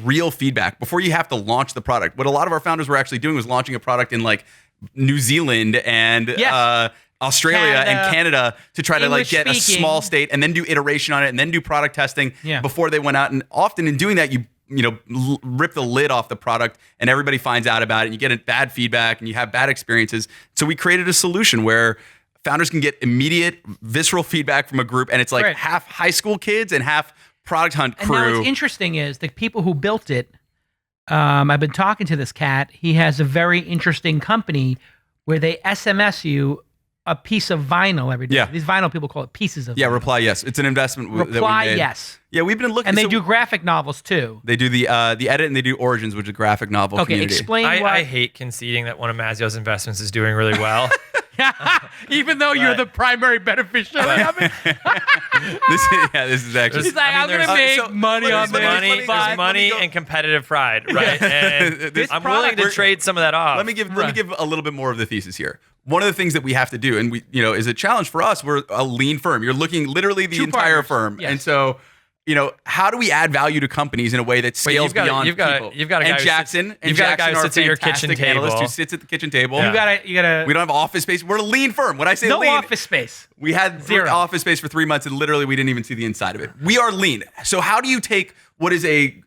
real feedback before you have to launch the product. What a lot of our founders were actually doing was launching a product in New Zealand and Australia and Canada to try to get a small state and then do iteration on it and then do product testing before they went out. And often in doing that, you rip the lid off the product and everybody finds out about it and you get bad feedback and you have bad experiences. So we created a solution where founders can get immediate visceral feedback from a group, and it's half high school kids and half product hunt crew. And now what's interesting is the people who built it, I've been talking to this cat. He has a very interesting company where they SMS you a piece of vinyl every day. Yeah. These vinyl people call it pieces of vinyl. Reply yes. It's an investment that we made. Reply yes. Yeah, we've been looking. And they do graphic novels too. They do the edit and they do Origins, which is a graphic novel community. Explain why. I hate conceding that one of Mazzio's investments is doing really well. Even though you're the primary beneficiary of it. This is actually... He's like, I'm going to make money on this. There's money and competitive pride, right? And I'm willing to trade some of that off. Let me give a little bit more of the thesis here. one of the things that we have to do, and we, is a challenge for us. We're a lean firm. You're looking literally the entire firm. Yes. And so, how do we add value to companies in a way that scales beyond people? You've got a guy Jackson who sits at your kitchen table. Who sits at the kitchen table. Yeah. You gotta. We don't have office space. We're a lean firm. When I say no lean, office space. We had office space for 3 months, and literally we didn't even see the inside of it. We are lean. So how do you take what is a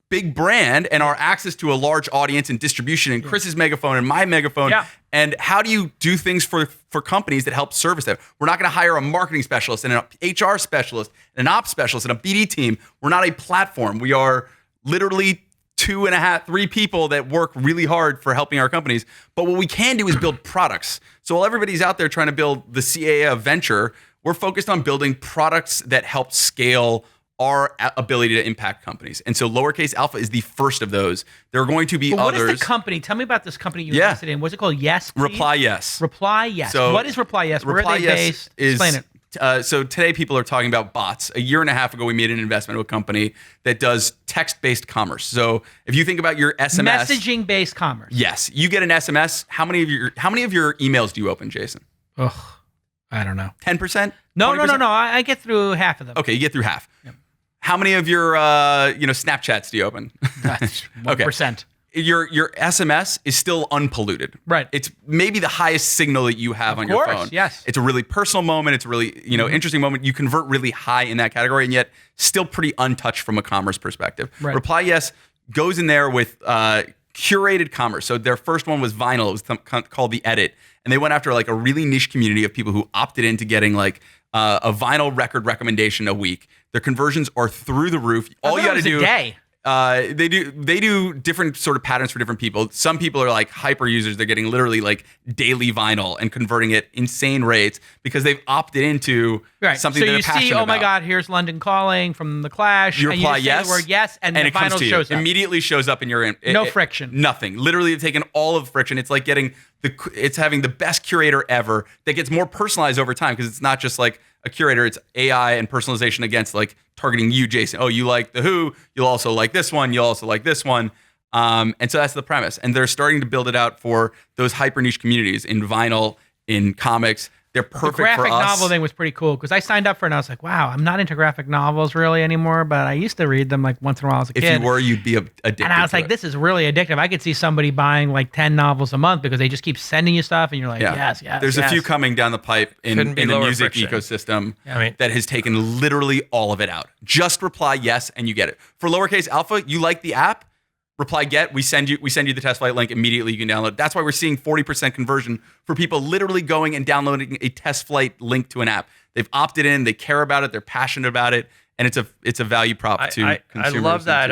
big brand and our access to a large audience and distribution and Chris's megaphone and my megaphone, and how do you do things for companies that help service them? We're not going to hire a marketing specialist and an HR specialist and an ops specialist and a BD team. We're not a platform. We are literally 3 people that work really hard for helping our companies. But what we can do is build products. So while everybody's out there trying to build the CAA of venture, we're focused on building products that help scale our ability to impact companies. And so Lowercase Alpha is the first of those. There are going to be others. What is the company? Tell me about this company you invested in. What's it called? Yes, please? Reply Yes. Reply Yes. So what is Reply Yes? Where are they based? Explain it. So today people are talking about bots. A year and a half ago, we made an investment with a company that does text-based commerce. So if you think about your SMS. Messaging-based commerce. Yes. You get an SMS. How many of your emails do you open, Jason? Ugh, I don't know. 10%? No. I get through half of them. Okay, you get through half. Yep. How many of your Snapchats do you open? That's 1%. Okay. Your SMS is still unpolluted. Right. It's maybe the highest signal that you have on your phone. Yes. It's a really personal moment. It's a really interesting moment. You convert really high in that category, and yet still pretty untouched from a commerce perspective. Right. Reply Yes goes in there with curated commerce. So their first one was vinyl. It was called The Edit, and they went after like a really niche community of people who opted into getting like a vinyl record recommendation a week. Their conversions are through the roof. All you got to do. A day. They do different sort of patterns for different people. Some people are like hyper users. They're getting literally like daily vinyl and converting at insane rates because they've opted into something that they're passionate about. So you see, oh my God, here's London Calling from The Clash. You reply and you just say the word yes, and the it comes vinyl to you. shows up. Immediately shows up in your no friction. Nothing. Literally, they've taken all of the friction. It's like it's having the best curator ever that gets more personalized over time because it's not just like a curator, it's AI and personalization against like targeting you, Jason. Oh, you like The Who, you'll also like this one, you'll also like this one. And so that's the premise. And they're starting to build it out for those hyper niche communities in vinyl, in comics. They're perfect for us. The graphic novel thing was pretty cool because I signed up for it and I was like, wow, I'm not into graphic novels really anymore, but I used to read them like once in a while as a kid. If you were, you'd be addicted. And I was like, this is really addictive. I could see somebody buying like 10 novels a month because they just keep sending you stuff and you're like, yes. There's a few coming down the pipe in the music ecosystem that has taken literally all of it out. Just reply yes and you get it. For Lowercase Alpha, you like the app? Reply get, we send you the test flight link immediately. You can download. That's why we're seeing 40% conversion for people literally going and downloading a test flight link to an app. They've opted in, they care about it, they're passionate about it, and it's a value prop to consumers. I love that.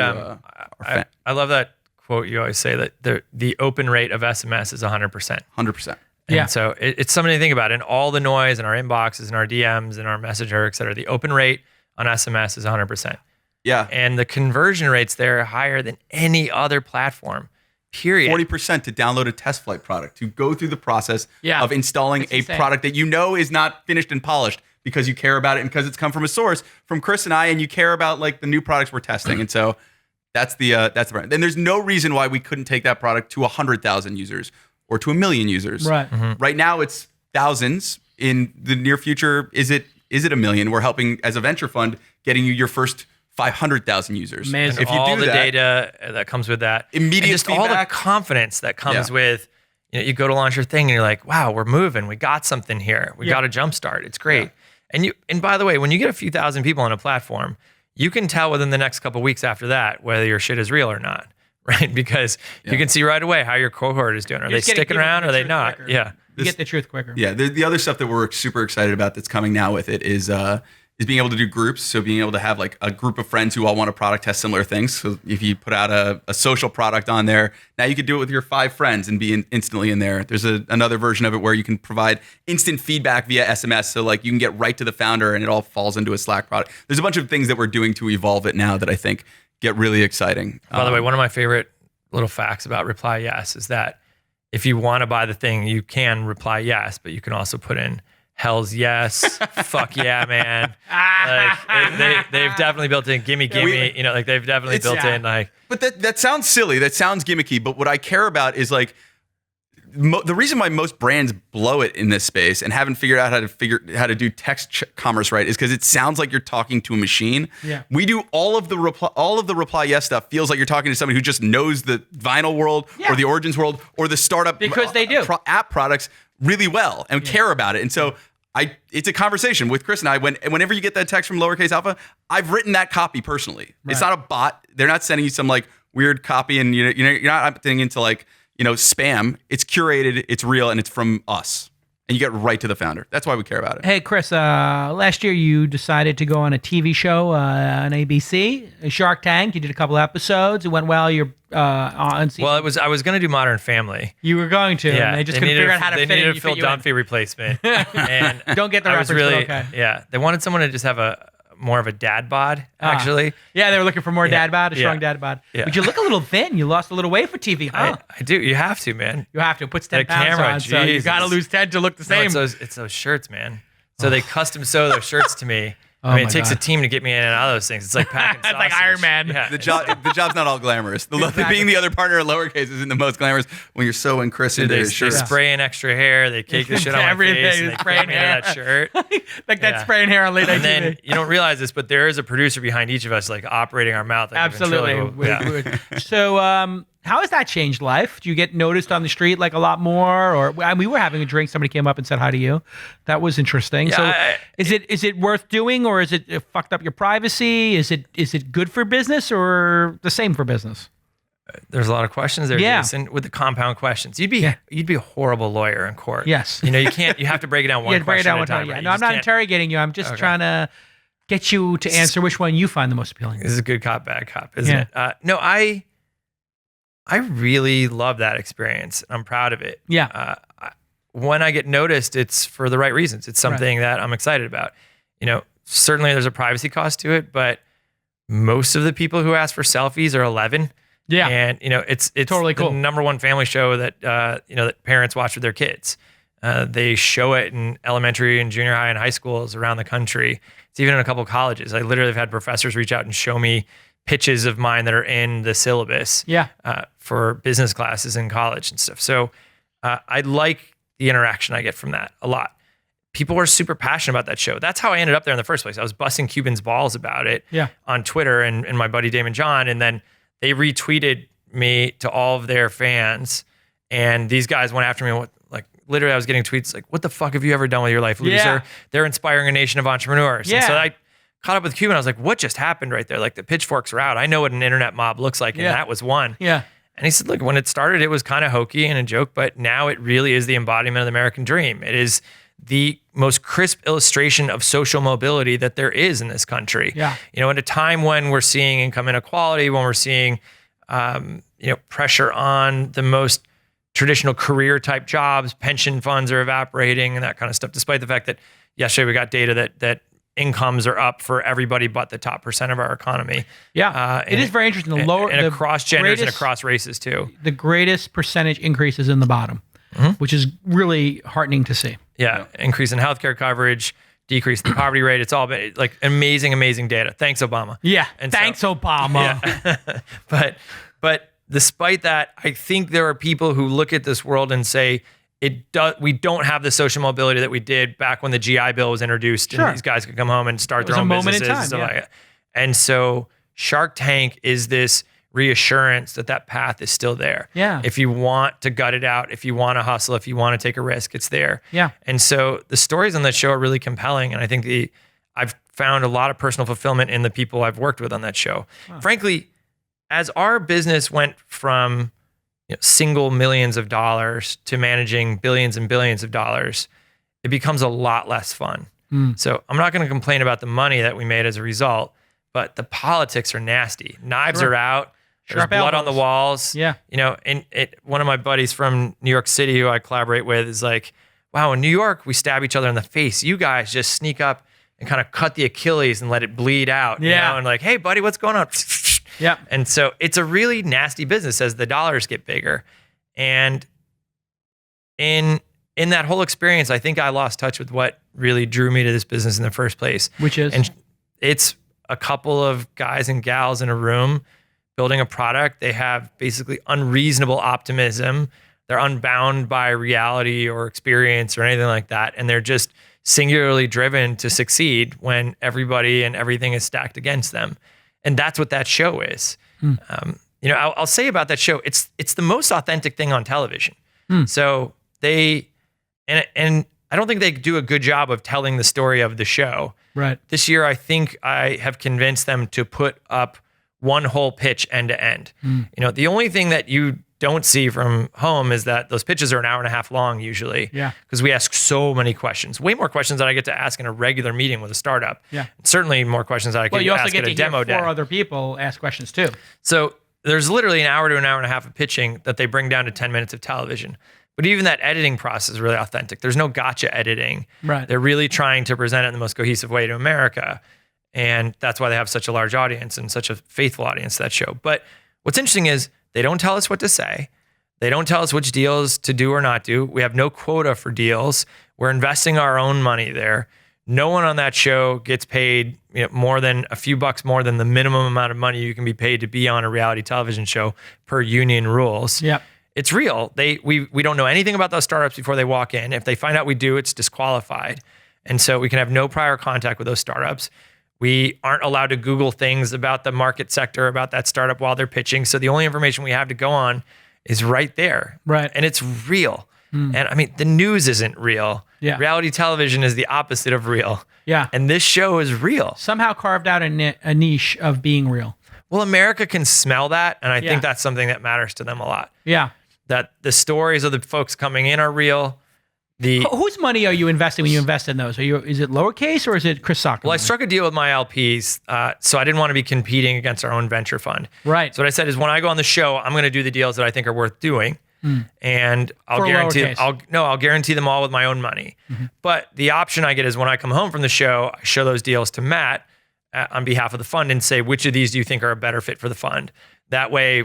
I love that quote you always say that the open rate of SMS is 100%. 100%. And so it's something to think about. In all the noise in our inboxes and our DMs and our Messenger, et cetera, the open rate on SMS is 100%. Yeah. And the conversion rates there are higher than any other platform, period. 40% to download a test flight product, to go through the process of installing a product that you know is not finished and polished because you care about it and because it's come from a source from Chris and I, and you care about like the new products we're testing. And so that's the brand. And there's no reason why we couldn't take that product to 100,000 users or to 1 million users. Right. Mm-hmm. Right now it's thousands. In the near future, is it 1 million? We're helping as a venture fund getting you your first 500,000 users. Amazing. If you all do the data that comes with that, immediate and just feedback. all the confidence that comes with, you go to launch your thing and you're like, wow, we're moving. We got something here. We got a jump start. It's great. Yeah. And by the way, when you get a few thousand people on a platform, you can tell within the next couple of weeks after that whether your shit is real or not, right? Because you can see right away how your cohort is doing. Are they sticking around? Or are they not? Quicker. Yeah. You get the truth quicker. Yeah. The other stuff that we're super excited about that's coming now with it is being able to do groups. So being able to have like a group of friends who all want to product test similar things. So if you put out a social product on there, now you could do it with your 5 friends and be instantly in there. There's another version of it where you can provide instant feedback via SMS. So like you can get right to the founder and it all falls into a Slack product. There's a bunch of things that we're doing to evolve it now that I think get really exciting. By the way, one of my favorite little facts about reply yes is that if you want to buy the thing, you can reply yes, but you can also put in hell's yes, fuck yeah, man. Like, they've definitely built in gimme, like they've definitely built in like. But that sounds silly. That sounds gimmicky. But what I care about is like the reason why most brands blow it in this space and haven't figured out how to do text commerce right is because it sounds like you're talking to a machine. Yeah. We do all of the reply yes stuff feels like you're talking to somebody who just knows the vinyl world or the origins world or the startup because they do app products really well and care about it. And so it's a conversation with Chris and I. Whenever you get that text from Lowercase Alpha, I've written that copy personally. Right. It's not a bot. They're not sending you some like weird copy and you're not opting into like spam. It's curated, it's real, and it's from us. And you get right to the founder. That's why we care about it. Hey, Chris, last year you decided to go on a TV show on ABC, Shark Tank. You did a couple episodes. It went well. You're on season. Well, I was going to do Modern Family. You were going to. Yeah. And they just couldn't figure out how to fit it. They needed a Phil Dunphy replacement. And don't get the reference, but okay. Yeah. They wanted someone to just have more of a dad bod, actually. Yeah, they were looking for more dad bod, a strong dad bod. Yeah. But you look a little thin. You lost a little weight for TV, huh? I do. You have to, man. You have to. It puts 10 The pounds camera, on, so you got to lose 10 to look the same. No, it's those shirts, man. So they custom sew those shirts to me. Oh I mean, it takes a team to get me in and out of those things. It's like packing sausage. It's like Iron Man. Yeah. The job's not all glamorous. Being the other partner at Lowercase isn't the most glamorous when you're so Chris into his shirt. They spray in extra hair. They cake the shit on my face. And they spray me into that shirt. Like that spraying hair on late night TV. And then you don't realize this, but there is a producer behind each of us, like operating our mouth. Like Absolutely. So, how has that changed life? Do you get noticed on the street like a lot more? Or we were having a drink. Somebody came up and said hi to you. That was interesting. Yeah, so, is it worth doing, or is it fucked up your privacy? Is it good for business, or the same for business? There's a lot of questions there, Jason, with the compound questions. You'd be a horrible lawyer in court. Yes. You can't. You have to break it down one question at a time. Right? No, I'm not interrogating you. I'm just trying to get you to answer which one you find the most appealing. This is a good cop, bad cop, isn't it? No, I really love that experience. I'm proud of it. Yeah. When I get noticed, it's for the right reasons. It's something that I'm excited about. Certainly there's a privacy cost to it, but most of the people who ask for selfies are 11. Yeah. And it's totally cool. The number one family show that that parents watch with their kids. They show it in elementary and junior high and high schools around the country. It's even in a couple of colleges. I literally have had professors reach out and show me pitches of mine that are in the syllabus for business classes in college and stuff. So I like the interaction I get from that a lot. People are super passionate about that show. That's how I ended up there in the first place. I was busting Cubans' balls about it on Twitter and my buddy Damon John, and then they retweeted me to all of their fans, and these guys went after me. Literally, I was getting tweets like, "What the fuck have you ever done with your life, loser?" Yeah. They're inspiring a nation of entrepreneurs. Yeah. And so I caught up with Cuban. I was like, "What just happened right there? Like the pitchforks are out. I know what an internet mob looks like, and that was one." Yeah. And he said, "Look, when it started, it was kind of hokey and a joke, but now it really is the embodiment of the American dream. It is the most crisp illustration of social mobility that there is in this country. Yeah. At a time when we're seeing income inequality, when we're seeing, pressure on the most traditional career type jobs, pension funds are evaporating and that kind of stuff, despite the fact that yesterday we got data that incomes are up for everybody but the top % of our economy. Yeah. It is very interesting. And across genders and across races too. The greatest percentage increase is in the bottom, which is really heartening to see. Yeah. Increase in healthcare coverage, decrease in the poverty rate. It's all been like amazing, amazing data. Thanks, Obama. Yeah. And thanks, Obama. Yeah. But despite that, I think there are people who look at this world and say, we don't have the social mobility that we did back when the GI Bill was introduced and these guys could come home and start their own businesses and stuff like that. And so Shark Tank is this reassurance that path is still there. Yeah. If you want to gut it out, if you want to hustle, if you want to take a risk, it's there. Yeah. And so the stories on that show are really compelling. And I think I've found a lot of personal fulfillment in the people I've worked with on that show. Wow. Frankly, as our business went from single millions of dollars to managing billions and billions of dollars, it becomes a lot less fun. So I'm not going to complain about the money that we made as a result, but the politics are nasty. Knives are out. There's blood on the walls. Yeah. And one of my buddies from New York City who I collaborate with is like, wow, in New York, we stab each other in the face. You guys just sneak up and kind of cut the Achilles and let it bleed out. And like, hey, buddy, what's going on? Yeah. And so it's a really nasty business as the dollars get bigger. And in that whole experience, I think I lost touch with what really drew me to this business in the first place. Which is? And it's a couple of guys and gals in a room building a product. They have basically unreasonable optimism. They're unbound by reality or experience or anything like that. And they're just singularly driven to succeed when everybody and everything is stacked against them. And that's what that show is. I'll say about that show, it's the most authentic thing on television. So they, and I don't think they do a good job of telling the story of the show. Right. This year, I think I have convinced them to put up one whole pitch end to end. The only thing that you don't see from home is that those pitches are an hour and a half long usually. Yeah. Because we ask so many questions, way more questions than I get to ask in a regular meeting with a startup. Yeah. Certainly more questions that I Well, could you also ask get at a to demo hear day. 4 other people ask questions too. So there's literally an hour to an hour and a half of pitching that they bring down to 10 minutes of television. But even that editing process is really authentic. There's no gotcha editing. Right. They're really trying to present it in the most cohesive way to America. And that's why they have such a large audience and such a faithful audience to that show. But what's interesting is they don't tell us what to say. They don't tell us which deals to do or not do. We have no quota for deals. We're investing our own money there. No one on that show gets paid more than a few bucks more than the minimum amount of money you can be paid to be on a reality television show per union rules. Yep. It's real. We don't know anything about those startups before they walk in. If they find out we do, it's disqualified. And so we can have no prior contact with those startups. We aren't allowed to Google things about the market sector, about that startup while they're pitching. So the only information we have to go on is right there. Right. And it's real. And I mean, the news isn't real. Yeah. Reality television is the opposite of real. Yeah. And this show is real. Somehow carved out a niche of being real. Well, America can smell that. And I Yeah. think that's something that matters to them a lot. Yeah. That the stories of the folks coming in are real. Whose money are you investing when you invest in those? Is it Lowercase or is it Chris Sacca? Well, I struck a deal with my LPs, so I didn't want to be competing against our own venture fund. Right. So what I said is, when I go on the show, I'm going to do the deals that I think are worth doing, and I'll For guarantee. Lowercase. I'll guarantee them all with my own money. But the option I get is when I come home from the show, I show those deals to Matt on behalf of the fund and say, which of these do you think are a better fit for the fund? That way,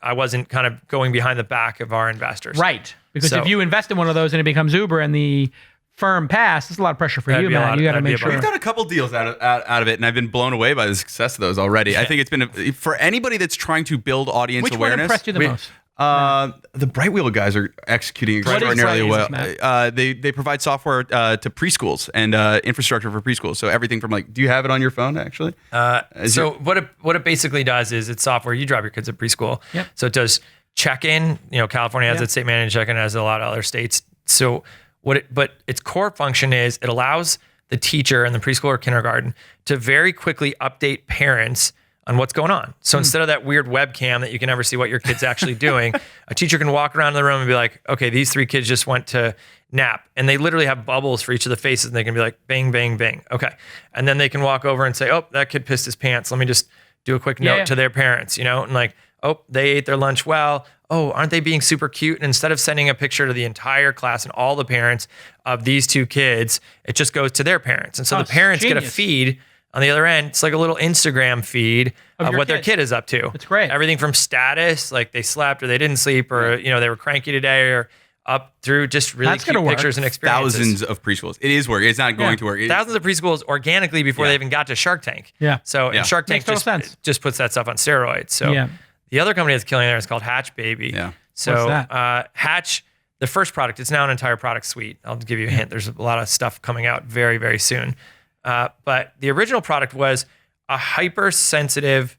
I wasn't kind of going behind the back of our investors. Right. Because So- if you invest in one of those and it becomes Uber and the firm passed, it's a lot of pressure for That'd you, be a man. lot- You got to that'd be make a sure. We've done a couple deals out of it, and I've been blown away by the success of those already. I think it's been for anybody that's trying to build audience Which awareness. one impressed you the most? The Brightwheel guys are executing What is extraordinarily well. Brightwheel, They provide software to preschools and infrastructure for preschools. So everything from do you have it on your phone actually? What it basically does is it's software. You drop your kids at preschool. Yep. So it does check-in. California has Yep. its state managed check-in, as a lot of other states. So but its core function is it allows the teacher in the preschool or kindergarten to very quickly update parents on what's going on. So instead of that weird webcam that you can never see what your kid's actually doing, a teacher can walk around the room and be like, okay, these 3 kids just went to nap. And they literally have bubbles for each of the faces, and they can be like, bang, bang, bang. Okay. And then they can walk over and say, oh, that kid pissed his pants. Let me just do a quick note to their parents, and like, oh, they ate their lunch well. Oh, aren't they being super cute? And instead of sending a picture to the entire class and all the parents of these 2 kids, it just goes to their parents. And so the parents get a feed on the other end. It's like a little Instagram feed of what their kid is up to. It's great. Everything from status, like they slept or they didn't sleep, or they were cranky today, or up through just really cute pictures and experiences. Thousands of preschools. It is working. It's not going to work. Thousands of preschools organically before they even got to Shark Tank. Yeah. So and Shark Tank Makes total sense. just puts that stuff on steroids. So the other company that's killing there is called Hatch Baby. Yeah. So What's that? Hatch, the first product, it's now an entire product suite. I'll give you a hint. There's a lot of stuff coming out very, very soon. But the original product was a hypersensitive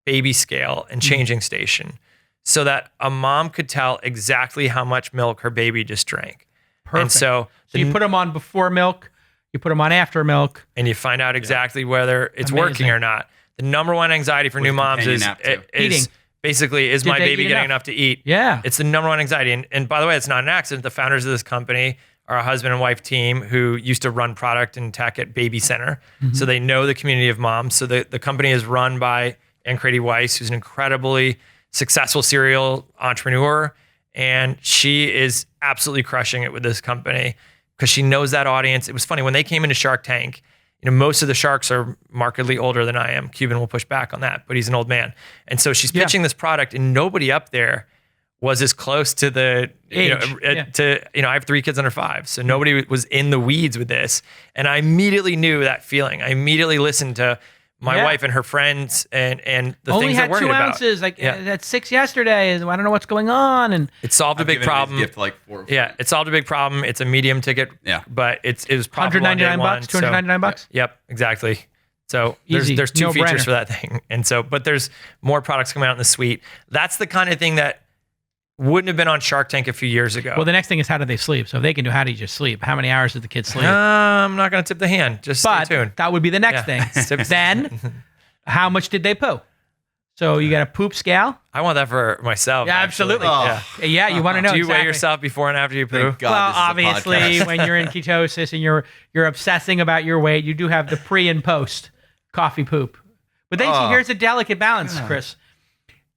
baby scale and changing station, so that a mom could tell exactly how much milk her baby just drank. Perfect. And so you put them on before milk, you put them on after milk. and you find out exactly whether it's working or not. The number one anxiety for new moms is Eating. basically, is Did my they baby eat getting enough? enough to eat? Yeah. It's the number one anxiety. And by the way, it's not an accident. The founders of this company are a husband and wife team who used to run product and tech at Baby Center. So they know the community of moms. So the company is run by Ann Crady Weiss, who's an incredibly successful serial entrepreneur. And she is absolutely crushing it with this company because she knows that audience. It was funny when they came into Shark Tank. Most of the sharks are markedly older than I am. Cuban will push back on that, but he's an old man. And so she's pitching this product, and nobody up there was as close to the age. I have 3 kids under 5, so nobody was in the weeds with this. And I immediately knew that feeling. I immediately listened to my wife and her friends and the only things had they're worried 2 about. ounces. Like that's 6 yesterday. I don't know what's going on. And it solved a big problem. Gift like 4. Yeah, it solved a big problem. It's a medium ticket. Yeah. But it was profitable on day $199, one, $299. Yep, exactly. So Easy. there's 2 No features brainer. for that thing. And so, but there's more products coming out in the suite. That's the kind of thing that wouldn't have been on Shark Tank a few years ago. Well, the next thing is how do they sleep? So if they can do how do you just sleep? How many hours did the kids sleep? I'm not going to tip the hand. Just But stay tuned. that would be the next thing. Then, how much did they poo? So you got a poop scale? I want that for myself. Yeah, actually. absolutely. Yeah. Yeah, you want to know Do you exactly. weigh yourself before and after you poo? Thank God Well, this is a obviously, podcast. when you're in ketosis and you're obsessing about your weight, you do have the pre and post coffee poop. But then see, here's a delicate balance, Chris.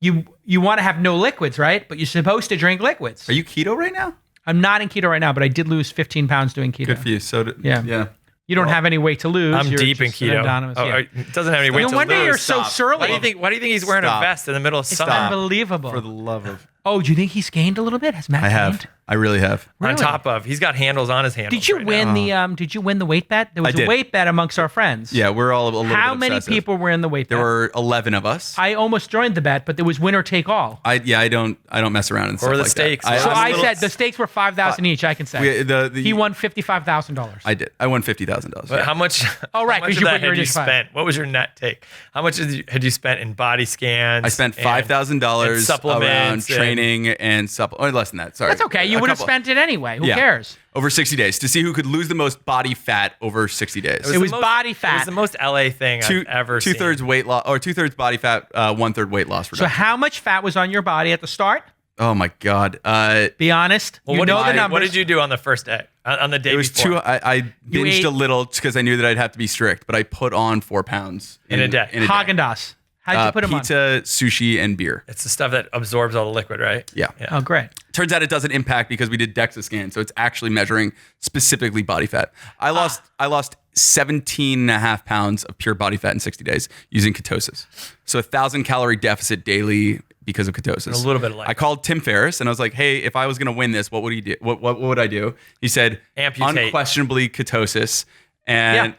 You want to have no liquids, right? But you're supposed to drink liquids. Are you keto right now? I'm not in keto right now, but I did lose 15 pounds doing keto. Good for you. So Yeah. You don't have any weight to lose. I'm You're deep in just an keto. anonymous- yeah. It doesn't have any weight No to wonder lose. you're so Stop. surly. Why do you think he's wearing Stop. a vest in the middle of summer? Unbelievable. For the love of... Oh, do you think he's gained a little bit? Has Matt I have. gained? I really have. On Really? top of, he's got handles on his handles. Did you right win now. Did you win the weight bet? There was I a did. weight bet amongst our friends. Yeah, we're all a little How bit many obsessive. people were in the weight There bet? were 11 of us. I almost joined the bet, but there was winner take all. I don't mess around and stuff were the like stakes? that. So I'm a I little- said the stakes were $5,000 each. I can say he won $55,000. I did. I won $50,000. But how much? Oh, right, How 'cause much you of put that your had you initial five. spent? What was your net take? How much had you spent in body scans? I spent and- $5,000 and supplements around and- training and supplements. Or less than that. Sorry. That's okay. You A would have couple- spent it anyway. Who Yeah. cares? over 60 days to see who could lose the most body fat over 60 days. It was the most- body It fat. was the most LA thing I've ever seen. Two-thirds weight loss, or 2/3 body fat, 1/3 weight loss So reduction. how much fat was on your body at the start? Oh my God. Be honest. Well, You what know did the numbers. What did you do on the first day? On the day It was before? I You binged ate- a little because I knew that I'd have to be strict, but I put on 4 pounds In a day. Haagen-Dazs. How'd you put them on? Pizza, sushi, and beer. It's the stuff that absorbs all the liquid, right? Yeah. Oh, great. Turns out it doesn't impact because we did DEXA scan, so it's actually measuring specifically body fat. I lost 17 and a half pounds of pure body fat in 60 days using ketosis. So 1,000 calorie deficit daily because of ketosis. A little bit of light. I called Tim Ferriss and I was like, "Hey, if I was going to win this, what would he do? What would I do?" He said, Amputate. "Unquestionably ketosis." And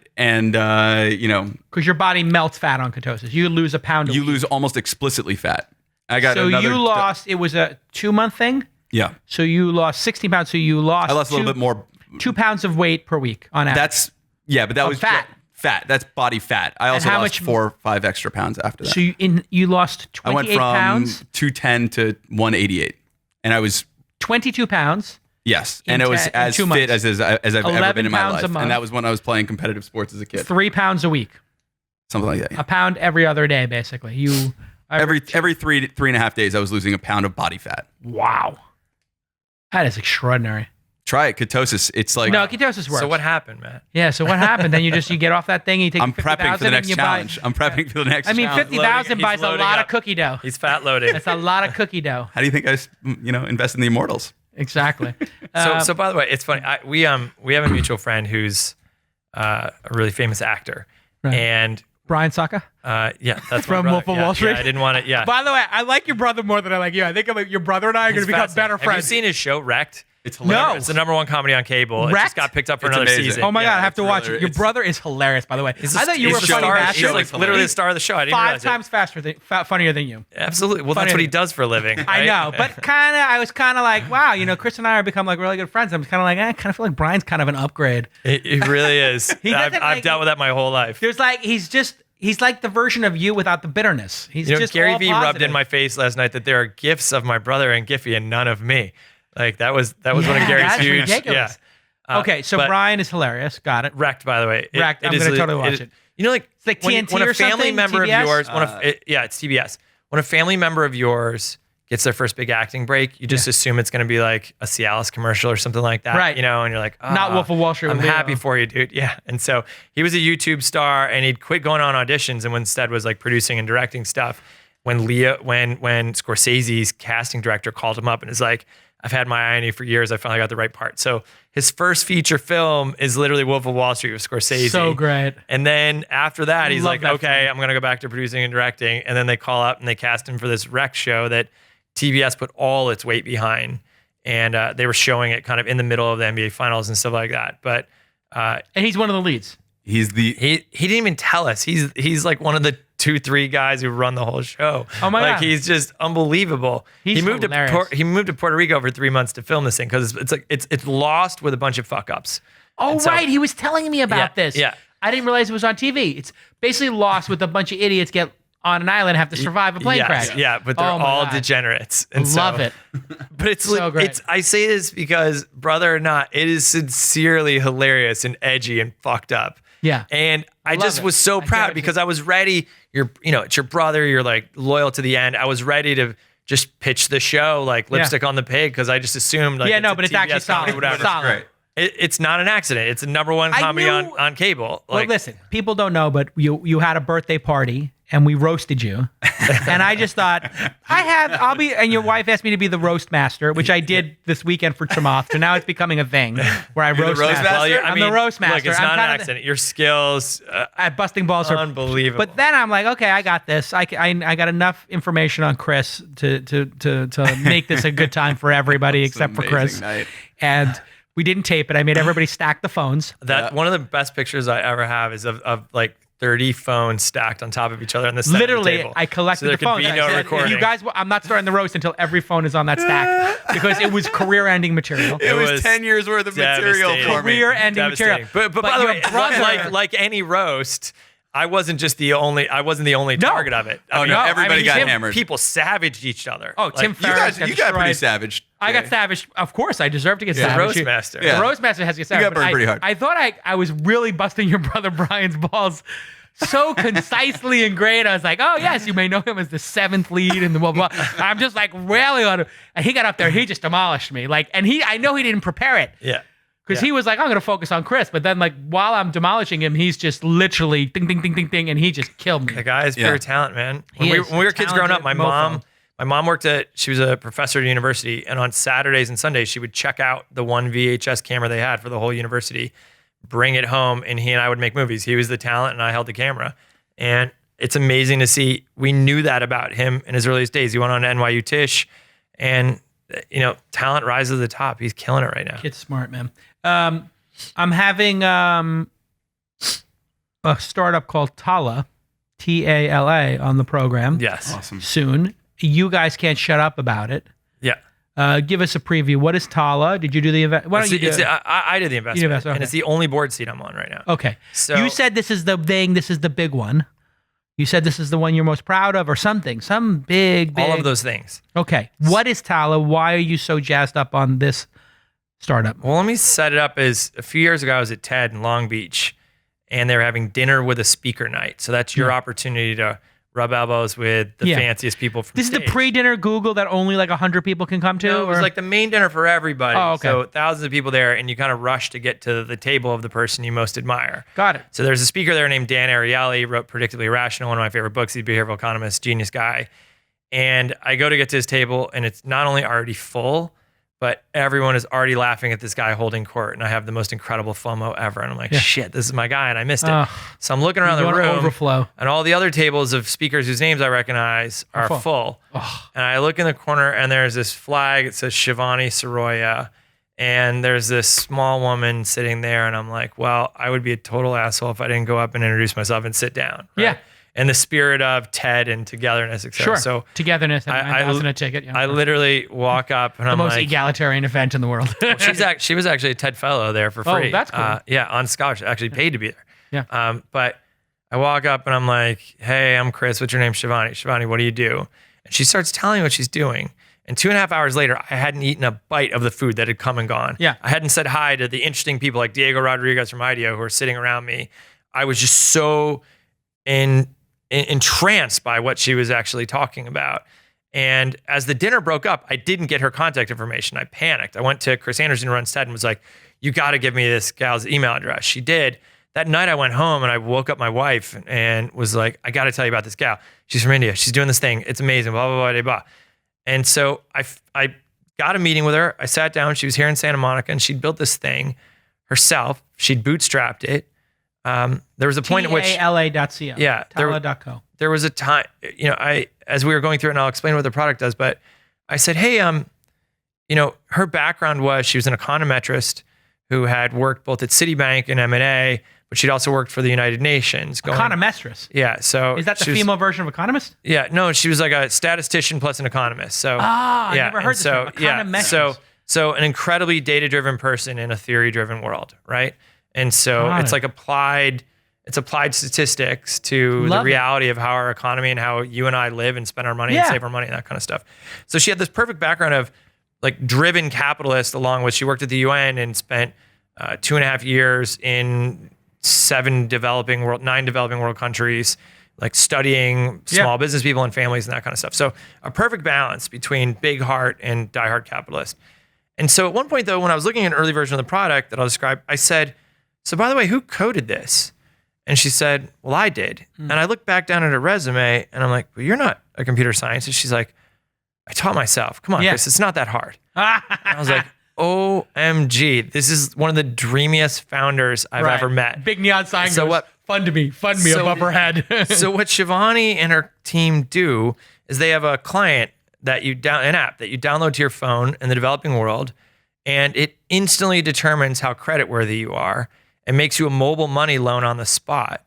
you know, Because your body melts fat on ketosis. You lose a pound a you week. lose almost explicitly fat. I got So another you lost, it was a 2-month thing? Yeah. So you lost 16 pounds. So you lost I lost a little bit more. 2 pounds of weight per week on average. But that Of was fat. Fat. That's body fat. I also how lost much- 4 or 5 extra pounds after that. So you lost I went 28 from pounds, 210 to 188, and I was 22 pounds. yes, In and it was 10 in as 2 fit months. as I've ever 11 been in my pounds life, a month. and that was when I was playing competitive sports as a kid, 3 pounds a week. something like that. Yeah. A pound every other day, basically. Every 3.5 days, I was losing a pound of body fat. Wow. That is extraordinary. Try it, ketosis. It's like No, ketosis works. So what happened, Matt? Yeah, so what happened? Then you get off that thing, you take I'm prepping for the 50,000 next and you buy. challenge. I'm prepping for the next. I mean, challenge. 50,000 He's buys a loading lot up. of cookie dough. He's fat loading. That's a lot of cookie dough. How do you think I, invest in the immortals? Exactly. So by the way, it's funny. We have a mutual friend who's a really famous actor, Right. and Brian Sacca? yeah, that's From my brother. Wolf of Yeah, Wall Street? Yeah, I didn't want to. Yeah. By the way, I like your brother more than I like you. I think your brother and I are going to He's become fascinating. better Have you friends. seen his show Wrecked? It's hilarious. No. It's the #1 comedy on cable. It Wrecked? just got picked up for It's another amazing. season. Oh my God, I Yeah. have to watch it. really- Your it's- brother is hilarious, by the way. He's I thought you were a he's funny star- bastard. He's like literally the star of the show. I didn't 5 realize times funnier than you. it. Absolutely. Well, funnier that's what he than- does for a living. I right? know, but I was kind of like, wow, Chris and I are become like really good friends. I'm kind of like, I kind of feel like Brian's kind of an upgrade. It really is. He I've doesn't like- dealt with that my whole life. There's like, he's like the version of you without the bitterness. He's just Gary all Vee rubbed positive. in my face last night that there are gifts of my brother and Giphy and none of me. Like that was one of Yeah, Gary's that's huge. ridiculous. Yeah. Okay, so but Brian is hilarious. Got it. Wrecked, by the way. Wrecked. I'm gonna totally watch it. You know, like It's like when TNT a or family something? member TBS? of yours, it's TBS. When a family member of yours gets their first big acting break, you just assume it's going to be like a Cialis commercial or something like that, Right. You know, and you're like, Not Wolf of Wall Street I'm with Leo. happy for you, dude. Yeah. And so he was a YouTube star, and he'd quit going on auditions, and instead was like producing and directing stuff. When Scorsese's casting director called him up and is like, I've had my eye on you for years. I finally got the right part. So his first feature film is literally Wolf of Wall Street with Scorsese. So great. And then after that, he's Love like, that okay, film. I'm going to go back to producing and directing. And then they call up and they cast him for this rec show that TBS put all its weight behind. And they were showing it kind of in the middle of the NBA finals and stuff like that. But And he's one of the leads. He didn't even tell us. He's like one of the 2-3 guys who run the whole show. Oh my God. He's just unbelievable. He moved to Puerto Rico for 3 months to film this thing because it's lost with a bunch of fuck ups. Oh, right. He was telling me about this. Yeah. I didn't realize it was on TV. It's basically lost with a bunch of idiots get on an island and have to survive a plane crash. Yeah, but they're all degenerates. And love it. But it's so great. I say this because, brother or not, it is sincerely hilarious and edgy and fucked up. Yeah. And I just was so proud because I was ready. It's your brother. You're like loyal to the end. I was ready to just pitch the show like lipstick on the pig because I just assumed like but it's actually solid. Whatever. Solid. It's not an accident. It's a number 1 comedy on cable. Well, listen, people don't know, but you had a birthday party and we roasted you. And I just thought, and your wife asked me to be the roast master, which I did this weekend for Chamath. So now it's becoming a thing where I roast master. Well, I'm the roast master. Look, it's not an accident. Your skills at busting balls are unbelievable. But then I'm like, okay, I got this. I got enough information on Chris to make this a good time for everybody except for Chris. Night. And we didn't tape it. I made everybody stack the phones. One of the best pictures I ever have is of like 30 phones stacked on top of each other on the center Literally, of the table. I collected so the phones. There could be no recording. You guys, I'm not starting the roast until every phone is on that stack because it was career-ending material. It was 10 years worth of material for me. Career-ending material. But by the way, like any roast, I wasn't the only target of it. Everybody got hammered. People savaged each other. Oh, Tim Ferriss you got pretty savaged. I got savaged. Of course, I deserve to get savaged. The roast master. The roast master has to get savaged. You got burned pretty hard. I thought I was really busting your brother Brian's balls so concisely and great. I was like, oh, yes, you may know him as the 7th lead and the blah, blah. I'm just like railing on him. And he got up there. He just demolished me. I know he didn't prepare it. Yeah. Because he was like, I'm going to focus on Chris. But then, while I'm demolishing him, he's just literally ding, ding, ding, ding, ding. And he just killed me. The guy is pure talent, man. When we were kids growing up, my mom she was a professor at a university. And on Saturdays and Sundays, she would check out the one VHS camera they had for the whole university, bring it home, and he and I would make movies. He was the talent, and I held the camera. And it's amazing to see. We knew that about him in his earliest days. He went on to NYU Tisch, and talent rises to the top. He's killing it right now. Kid's smart, man. I'm having a startup called Tala, Tala, on the program. Yes. Awesome. Soon. You guys can't shut up about it. Yeah. Give us a preview. What is Tala? Did you do the event? Why don't you do it? I did the investment, and it's the only board seat I'm on right now. Okay. So you said this is the thing. This is the big one. You said this is the one you're most proud of, or something. Some big. All of those things. Okay. What is Tala? Why are you so jazzed up on this startup? Well, let me set it up as a few years ago, I was at TED in Long Beach, and they were having dinner with a speaker night. So that's your opportunity to rub elbows with the fanciest people from This stage. is the pre-dinner Google that only 100 people can come to? No, it was like the main dinner for everybody. Oh, okay. So thousands of people there, and you kind of rush to get to the table of the person you most admire. Got it. So there's a speaker there named Dan Ariely, wrote Predictably Irrational, one of my favorite books. He's a behavioral economist, genius guy. And I go to get to his table, and it's not only already full, but everyone is already laughing at this guy holding court, and I have the most incredible FOMO ever. And I'm like, shit, this is my guy, and I missed it. So I'm looking around the room, overflow. And all the other tables of speakers whose names I recognize are full. And I look in the corner, and there's this flag. It says Shivani Siroya, and there's this small woman sitting there, and I'm like, well, I would be a total asshole if I didn't go up and introduce myself and sit down. Right? Yeah. In the spirit of TED and togetherness, etc. Sure. So togetherness and a ticket. Yeah. I literally walk up and the I'm most like, egalitarian event in the world. well, she was actually a TED fellow there for free. Oh, that's cool. On scholarship, actually paid to be there. Yeah. But I walk up and I'm like, hey, I'm Chris. What's your name? Shivani. Shivani, what do you do? And she starts telling me what she's doing. And 2.5 hours later, I hadn't eaten a bite of the food that had come and gone. Yeah. I hadn't said hi to the interesting people like Diego Rodriguez from IDEO who are sitting around me. I was just so entranced by what she was actually talking about. And as the dinner broke up, I didn't get her contact information. I panicked. I went to Chris Anderson, who runs TED, and was like, you got to give me this gal's email address. She did. That night I went home and I woke up my wife and was like, I got to tell you about this gal. She's from India. She's doing this thing. It's amazing, blah, blah, blah, blah. And so I got a meeting with her. I sat down. She was here in Santa Monica, and she'd built this thing herself. She'd bootstrapped it. There was a point at which Tala.co. Yeah. Tala.co. There was a time, as we were going through it, and I'll explain what the product does, but I said, hey, her background was she was an econometrist who had worked both at Citibank and M&A, but she'd also worked for the United Nations. Economestress. Yeah. So is that the female version of economist? Yeah. No, she was like a statistician plus an economist. So I never heard this term. Economestress. So an incredibly data-driven person in a theory-driven world, right? And so it's like applied statistics to the reality of how our economy and how you and I live and spend our money and save our money and that kind of stuff. So she had this perfect background of like driven capitalist, along with she worked at the UN and spent 2.5 years in 9 developing world countries, like studying small business people and families and that kind of stuff. So a perfect balance between big heart and diehard capitalist. And so at one point though, when I was looking at an early version of the product that I'll describe, I said, so by the way, who coded this? And she said, well, I did. And I looked back down at her resume and I'm like, well, you're not a computer scientist. She's like, I taught myself. Come on, Chris, it's not that hard. And I was like, OMG, this is one of the dreamiest founders I've ever met. Big neon sign goes, fund me above her head. So what Shivani and her team do is they have a client that an app that you download to your phone in the developing world, and it instantly determines how creditworthy you are and makes you a mobile money loan on the spot.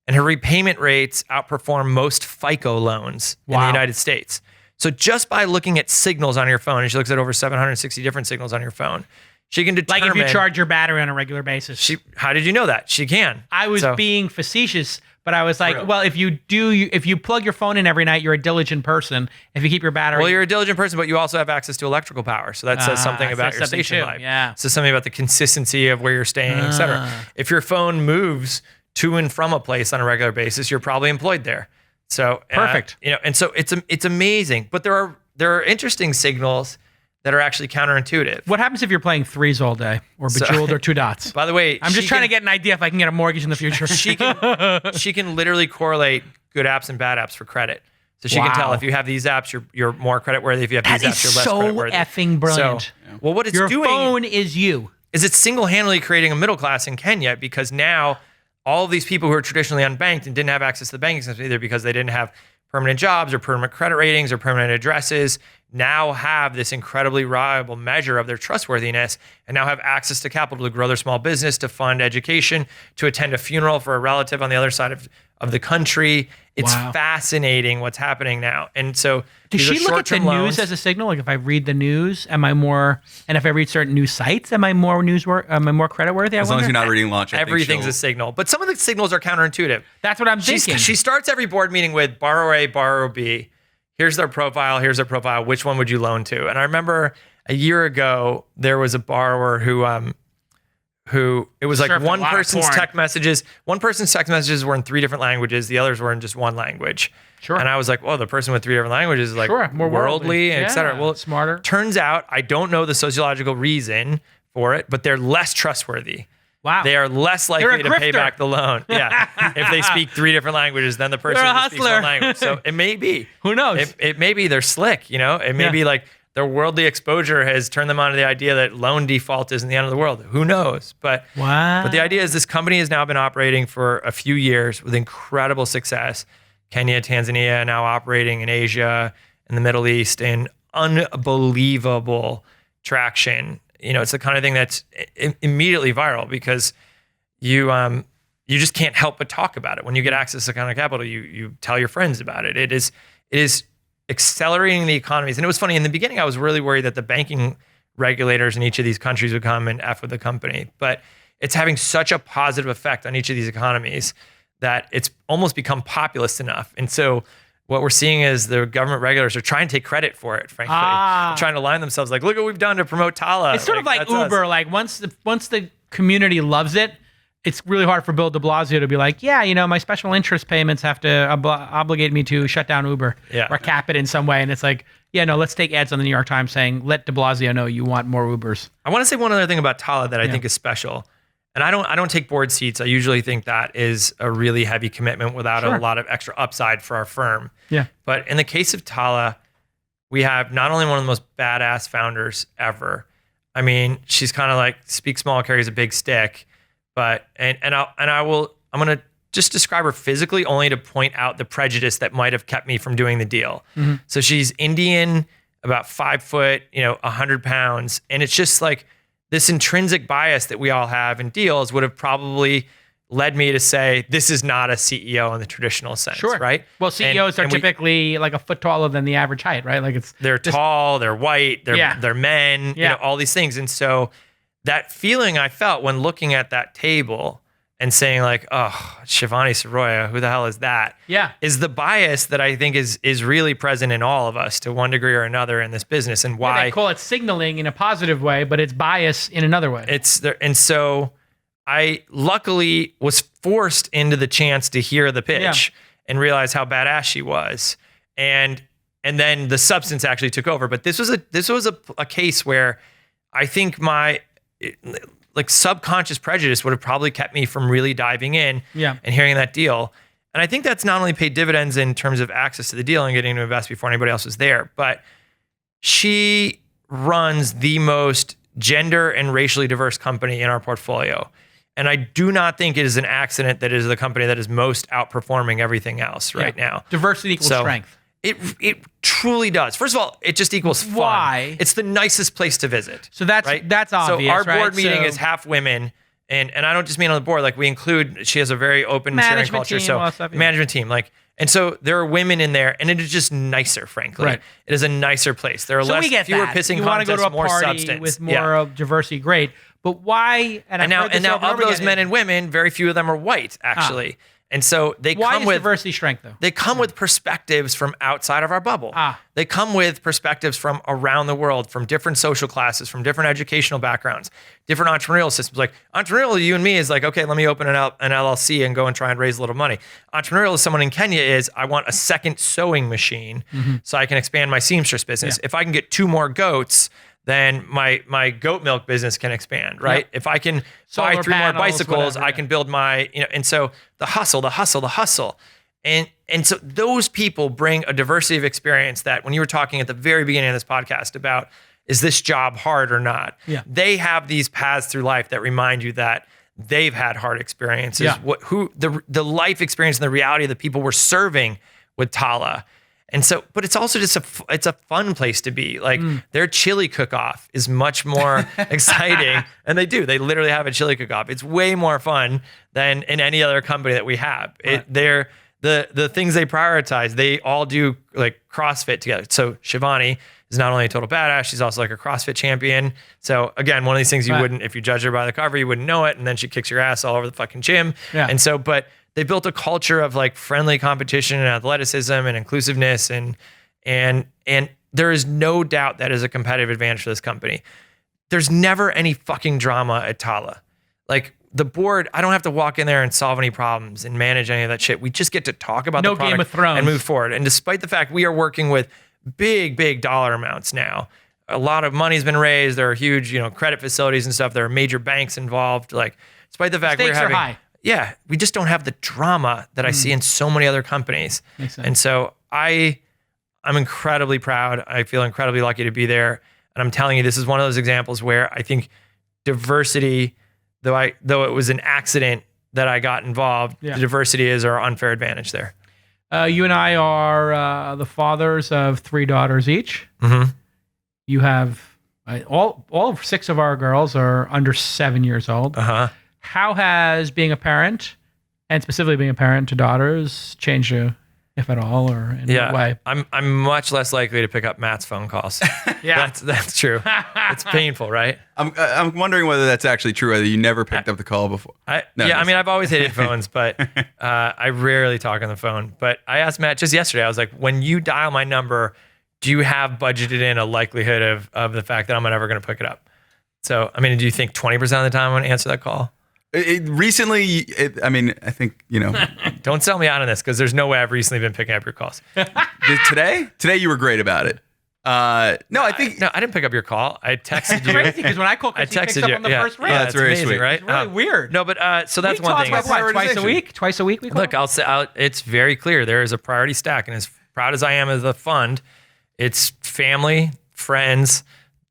And her repayment rates outperform most FICO loans in the United States. So just by looking at signals on your phone, and she looks at over 760 different signals on your phone, she can determine. Like if you charge your battery on a regular basis. How did you know that? She can. I was being facetious, but I was like, well, if you plug your phone in every night, you're a diligent person. If you keep your battery. Well, you're a diligent person, but you also have access to electrical power. So that says something about your station life. Yeah. It says something about the consistency of where you're staying, et cetera. If your phone moves to and from a place on a regular basis, you're probably employed there. So perfect. And so it's amazing. But there are interesting signals that are actually counterintuitive. What happens if you're playing threes all day, or Bejeweled, or Two Dots? By the way, I'm just trying to get an idea if I can get a mortgage in the future. She can literally correlate good apps and bad apps for credit. So she can tell if you have these apps, you're more creditworthy. If you have these apps, you're less creditworthy. That is so effing brilliant. So, well, what it's doing, your phone is you. Is it's single-handedly creating a middle class in Kenya, because now all of these people who are traditionally unbanked and didn't have access to the banking system either because they didn't have permanent jobs or permanent credit ratings or permanent addresses, now have this incredibly reliable measure of their trustworthiness and now have access to capital to grow their small business, to fund education, to attend a funeral for a relative on the other side of the country. It's fascinating what's happening now. And so does she look at the news as a signal? Like if I read the news, am I more, and if I read certain news sites, am I more creditworthy? As long as you're not reading launch, everything's a signal. But some of the signals are counterintuitive. That's what I'm thinking. She starts every board meeting with borrower A, borrower B. Here's their profile. Which one would you loan to? And I remember a year ago, there was a borrower who it was like one person's text messages. One person's text messages were in 3 different languages. The others were in just one language. Sure. And I was like, well, the person with 3 different languages is like more worldly, et cetera. Well, smarter. Turns out, I don't know the sociological reason for it, but they're less trustworthy. Wow. They are less likely to pay back the loan. Yeah. If they speak 3 different languages than the person who speaks one language. So it may be. Who knows? It may be they're slick, It may be like their worldly exposure has turned them onto the idea that loan default isn't the end of the world. Who knows? But the idea is this company has now been operating for a few years with incredible success. Kenya, Tanzania, now operating in Asia, in the Middle East, in unbelievable traction. It's the kind of thing that's immediately viral because you just can't help but talk about it. When you get access to kind of capital, you tell your friends about it. It is accelerating the economies. And it was funny, in the beginning, I was really worried that the banking regulators in each of these countries would come and F with the company. But it's having such a positive effect on each of these economies that it's almost become populist enough. And so what we're seeing is the government regulators are trying to take credit for it, frankly. Trying to line themselves like, look what we've done to promote Tala. It's sort of like Uber. Like once the community loves it, it's really hard for Bill de Blasio to be like, my special interest payments have to obligate me to shut down Uber or cap it in some way. And it's like, let's take ads on the New York Times saying, let de Blasio know you want more Ubers. I want to say one other thing about Tala that I think is special. And I don't take board seats. I usually think that is a really heavy commitment without a lot of extra upside for our firm. Yeah. But in the case of Tala, we have not only one of the most badass founders ever. I mean, she's kind of like speak small, carries a big stick. But I'm gonna just describe her physically only to point out the prejudice that might have kept me from doing the deal. Mm-hmm. So she's Indian, about 5 foot, 100 pounds, and it's just like this intrinsic bias that we all have in deals would have probably led me to say, this is not a CEO in the traditional sense, right? Well, CEOs are typically like a foot taller than the average height, right? Like they're tall, they're white, they're men, all these things. And so that feeling I felt when looking at that table and saying like, oh, Shivani Siroya, who the hell is that? Yeah. Is the bias that I think is really present in all of us to one degree or another in this business, and why they call it signaling in a positive way, but it's bias in another way. It's there. And so I luckily was forced into the chance to hear the pitch and realize how badass she was. And then the substance actually took over. But this was a case where I think my subconscious prejudice would have probably kept me from really diving in and hearing that deal. And I think that's not only paid dividends in terms of access to the deal and getting to invest before anybody else was there, but she runs the most gender and racially diverse company in our portfolio. And I do not think it is an accident that it is the company that is most outperforming everything else right now. Diversity equals strength. It truly does. First of all, it just equals fun. Why? It's the nicest place to visit. So that's obvious. So our board meeting is half women, and I don't just mean on the board. Like we include, she has a very open sharing culture. Management team, and so there are women in there, and it is just nicer. Frankly, it is a nicer place. There are fewer pissing contests, more substance with more diversity. Great, but why? And now of those men and women, very few of them are white actually. And so they come with diversity strength though. They come with perspectives from outside of our bubble. They come with perspectives from around the world, from different social classes, from different educational backgrounds, different entrepreneurial systems. Like entrepreneurial, you and me is like, okay, let me open an LLC and go and try and raise a little money. Entrepreneurial, as someone in Kenya is, I want a second sewing machine so I can expand my seamstress business. If I can get 2 more goats, then my goat milk business can expand, right? If I can buy 3 more bicycles, I can build my, and so the hustle. And so those people bring a diversity of experience that when you were talking at the very beginning of this podcast about, is this job hard or not? They have these paths through life that remind you that they've had hard experiences, the life experience and the reality of the people we're serving with Tala. And so, but it's also just it's a fun place to be. Like their chili cook-off is much more exciting. And they literally have a chili cook-off. It's way more fun than in any other company that we have. They're the things they prioritize. They all do like CrossFit together. So Shivani is not only a total badass, she's also like a CrossFit champion. So again, one of these things you wouldn't, if you judge her by the cover, you wouldn't know it. And then she kicks your ass all over the fucking gym. And so, but they built a culture of like friendly competition and athleticism and inclusiveness, and there is no doubt that is a competitive advantage for this company. There's never any fucking drama at Tala. Like the board, I don't have to walk in there and solve any problems and manage any of that shit. We just get to talk about the product Game of Thrones and move forward. And despite the fact we are working with big dollar amounts now, a lot of money's been raised. There are huge, credit facilities and stuff. There are major banks involved. Like despite the fact we're having high. Yeah, we just don't have the drama that I see in so many other companies. And so I'm incredibly proud. I feel incredibly lucky to be there. And I'm telling you, this is one of those examples where I think diversity, though it was an accident that I got involved, the diversity is our unfair advantage there. You and I are the fathers of 3 daughters each. You have all 6 of our girls are under 7 years old. How has being a parent, and specifically being a parent to daughters, changed you, if at all, or in what way? I'm much less likely to pick up Matt's phone calls. That's true. It's painful, right? I'm wondering whether that's actually true. Whether you never picked up the call before. I've always hated phones, but I rarely talk on the phone. But I asked Matt just yesterday. I was like, when you dial my number, do you have budgeted in a likelihood of the fact that I'm never going to pick it up? So, do you think 20% of the time I'm going to answer that call? I think, Don't sell me out on this because there's no way I've recently been picking up your calls. Today you were great about it. I didn't pick up your call. I texted you. Crazy because when I call, he picks up on the first ring. That's very amazing, sweet, right? It's really weird. No, but so that's one thing. Twice a week. Twice a week. We call? Look, I'll say it's very clear. There is a priority stack, and as proud as I am of the fund, it's family, friends,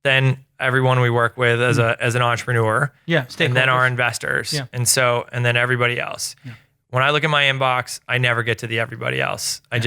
then everyone we work with as an entrepreneur, and then our investors, and then everybody else. When I look at my inbox, I never get to the everybody else. I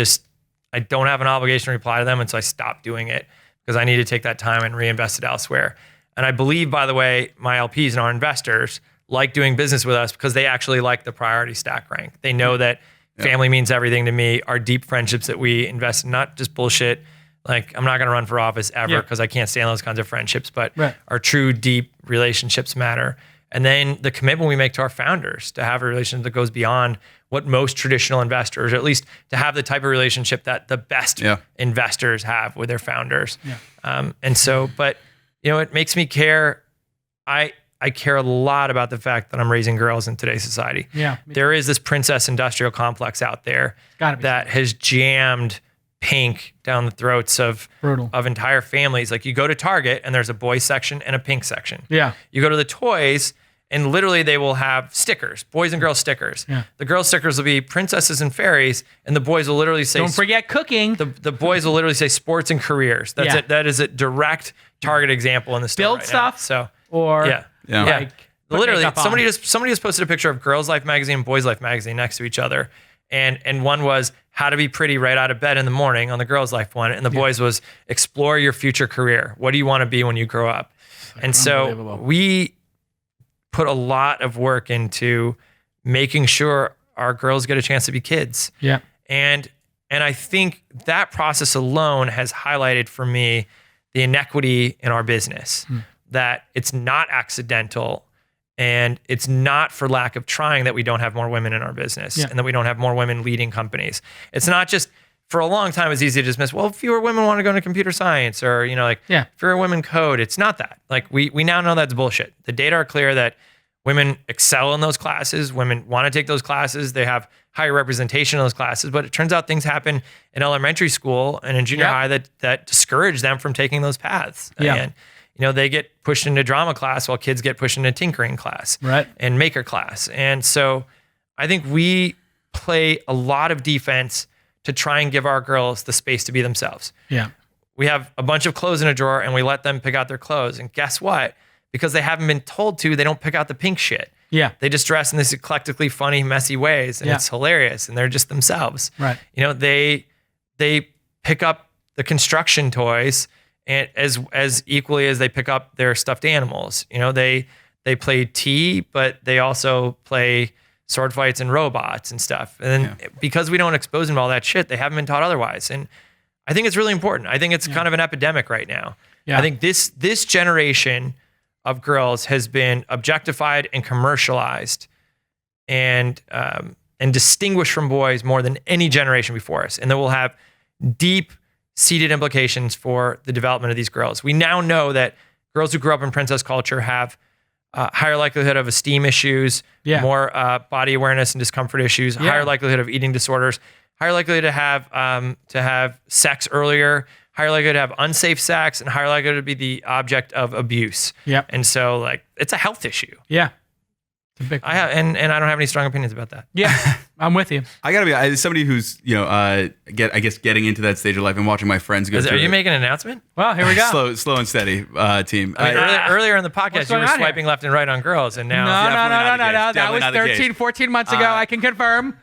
don't have an obligation to reply to them, and so I stop doing it because I need to take that time and reinvest it elsewhere. And I believe, by the way, my LPs and our investors like doing business with us because they actually like the priority stack rank. They know that family means everything to me. Our deep friendships that we invest in, not just bullshit. Like, I'm not going to run for office ever because I can't stand those kinds of friendships, but our true deep relationships matter. And then the commitment we make to our founders to have a relationship that goes beyond what most traditional investors, or at least to have the type of relationship that the best investors have with their founders. And so, but it makes me care. I care a lot about the fact that I'm raising girls in today's society. There is this princess industrial complex out there that has jammed pink down the throats of entire families. Like, you go to Target and there's a boys section and a pink section. You go to the toys and literally they will have stickers, boys and girls stickers. The girls stickers will be princesses and fairies, and the boys will literally say, don't forget cooking. The boys will literally say sports and careers. That's it. That is a direct Target example in the store. Build stuff. So Or like literally somebody just posted a picture of Girls Life magazine and Boys Life magazine next to each other. And one was how to be pretty right out of bed in the morning on the Girls Life one. And the boys was explore your future career. What do you want to be when you grow up? And so we put a lot of work into making sure our girls get a chance to be kids. And I think that process alone has highlighted for me the inequity in our business, that it's not accidental. And it's not for lack of trying that we don't have more women in our business and that we don't have more women leading companies. It's not just, for a long time, it's easy to dismiss, well, fewer women want to go into computer science, or, fewer women code. It's not that. Like, we now know that's bullshit. The data are clear that women excel in those classes. Women want to take those classes. They have higher representation in those classes. But it turns out things happen in elementary school and in junior high that discourage them from taking those paths. And, they get pushed into drama class while kids get pushed into tinkering class and maker class. And so I think we play a lot of defense to try and give our girls the space to be themselves. We have a bunch of clothes in a drawer and we let them pick out their clothes. And guess what? Because they haven't been told to, they don't pick out the pink shit. They just dress in this eclectically funny, messy ways, and it's hilarious, and they're just themselves. They pick up the construction toys and as equally as they pick up their stuffed animals. They play T, but they also play sword fights and robots and stuff. And then because we don't expose them to all that shit, they haven't been taught otherwise. And I think it's really important. I think it's kind of an epidemic right now. I think this generation of girls has been objectified and commercialized and distinguished from boys more than any generation before us. And that will have deep-seated implications for the development of these girls. We now know that girls who grew up in princess culture have higher likelihood of esteem issues, more body awareness and discomfort issues, higher likelihood of eating disorders, higher likelihood to have sex earlier, higher likelihood to have unsafe sex, and higher likelihood to be the object of abuse. And so, it's a health issue. It's a big one. I don't have any strong opinions about that. I'm with you. I gotta be, as somebody who's getting into that stage of life and watching my friends go through. Are you making an announcement? Well, here we go. Slow and steady, team. I mean, earlier in the podcast, you were swiping left and right on girls, and now no. That was 13, 14 months ago. I can confirm.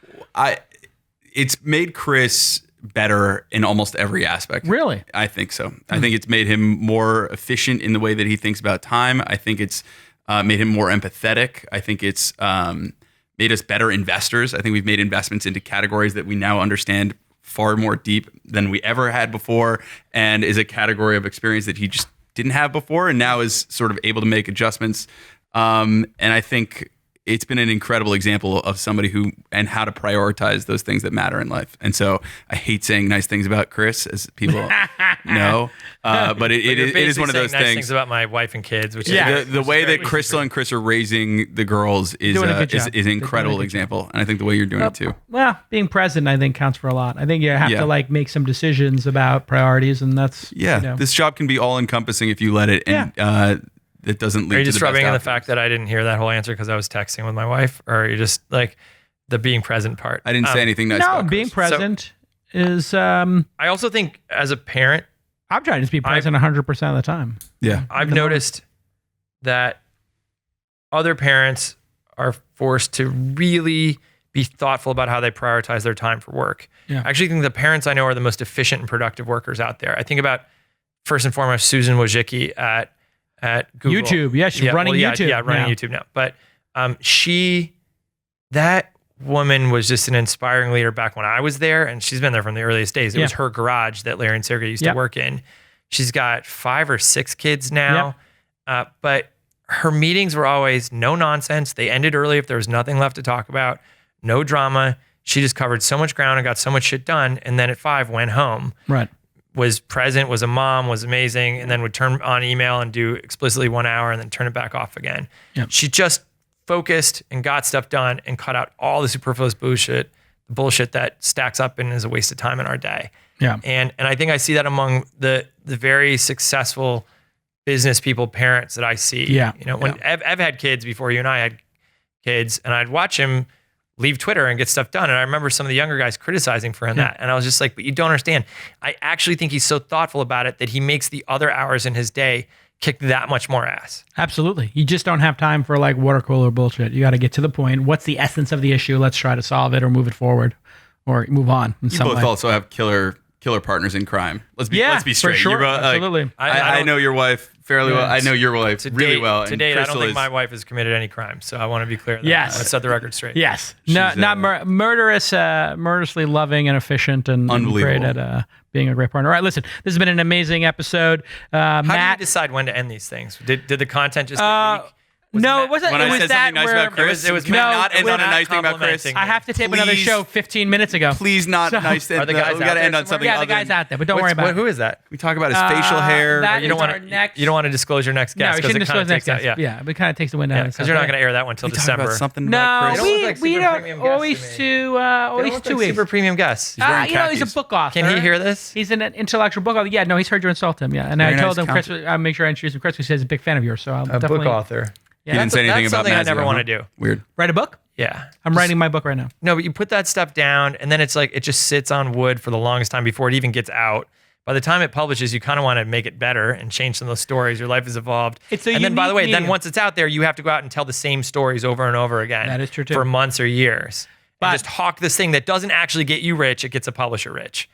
It's made Chris better in almost every aspect. Really? I think so. I think it's made him more efficient in the way that he thinks about time. I think it's made him more empathetic. I think it's made us better investors. I think we've made investments into categories that we now understand far more deep than we ever had before, and is a category of experience that he just didn't have before, and now is sort of able to make adjustments. And I think it's been an incredible example of somebody who and how to prioritize those things that matter in life. And so I hate saying nice things about Chris, as people know, but it is one of those nice things. things about my wife and kids, which the way that Crystal and Chris are raising the girls is an incredible example, and I think the way you're doing it too. Well, being present, I think, counts for a lot. I think you have to make some decisions about priorities, and that's this job can be all encompassing if you let it. And it doesn't lead to the best. Are you just rubbing in the fact that I didn't hear that whole answer because I was texting with my wife, or are you just like the being present part? I didn't say anything nice about Chris. Being present is. I also think as a parent, I'm trying to be present 100% of the time. Yeah, I've noticed that other parents are forced to really be thoughtful about how they prioritize their time for work. I actually think the parents I know are the most efficient and productive workers out there. I think about first and foremost Susan Wojcicki at Google. YouTube. She's running YouTube. Running YouTube now. But That woman was just an inspiring leader back when I was there, and she's been there from the earliest days. It was her garage that Larry and Sergey used to work in. She's got 5 or 6 kids now, but her meetings were always no nonsense. They ended early if there was nothing left to talk about, no drama. She just covered so much ground and got so much shit done, and then at 5 went home. Right. Was present, was a mom, was amazing, and then would turn on email and do explicitly 1 hour and then turn it back off again. Yep. She just focused and got stuff done and cut out all the superfluous bullshit that stacks up and is a waste of time in our day. Yeah. And I think I see that among the very successful business people, parents that I see. Yeah. When I've had kids before you and I had kids, and I'd watch him leave Twitter and get stuff done. And I remember some of the younger guys criticizing for him that. And I was just like, but you don't understand. I actually think he's so thoughtful about it that he makes the other hours in his day kick that much more ass. Absolutely. You just don't have time for like water cooler bullshit. You got to get to the point. What's the essence of the issue? Let's try to solve it or move it forward or move on. You both also have killer partners in crime. Let's be straight. For sure. Absolutely. I know your wife fairly well. I know your wife really well. To date, I don't think my wife has committed any crime, so I want to be clear. Yes. Let's set the record straight. Yes. Murderously loving and efficient and great at being a great partner. All right, listen, this has been an amazing episode. How Matt, do you decide when to end these things? Did the content just get weak? No, it wasn't. When it I was said that something nice where about Chris, it was can not- not end we're on a not nice thing about Chris. complimenting. I have to tape another show 15 minutes ago. Please not nice thing. Are the guys We got out to there end on something Yeah, other the guy's than- out there, but don't worry about it. Who is that? We talk about his facial hair. that You don't is want our to. next- You don't want to disclose your next guest No, we shouldn't disclose next guest. Yeah, Yeah, it kind of takes the wind out of it. because you're not going to air that one until We talk December. about something No, about Chris. They don't look like we super don't premium guests always to me. to They always don't look 2 like weeks. super premium guests. He's wearing He's a khakis. book author. Can he hear this? He's an intellectual book author. Yeah, no, he's heard you insult him. Yeah, and I Very told nice him, Chris, I'll make sure I introduce him. Chris, because he's a big fan of yours. So I'll A definitely book author. Yeah, He didn't say anything That's about something I Mazzeo, never want huh? to do. Weird. write a book. Yeah. I'm writing my book right now. No, but you put that stuff down, and then it's like it just sits on wood for the longest time before it even gets out. By the time it publishes, you kind of want to make it better and change some of those stories. Your life has evolved. It's a and then, by the unique way, then medium. once it's out there, you have to go out and tell the same stories over and over again. That is true, too. For months or years. But- And just hawk this thing that doesn't actually get you rich. It gets a publisher rich.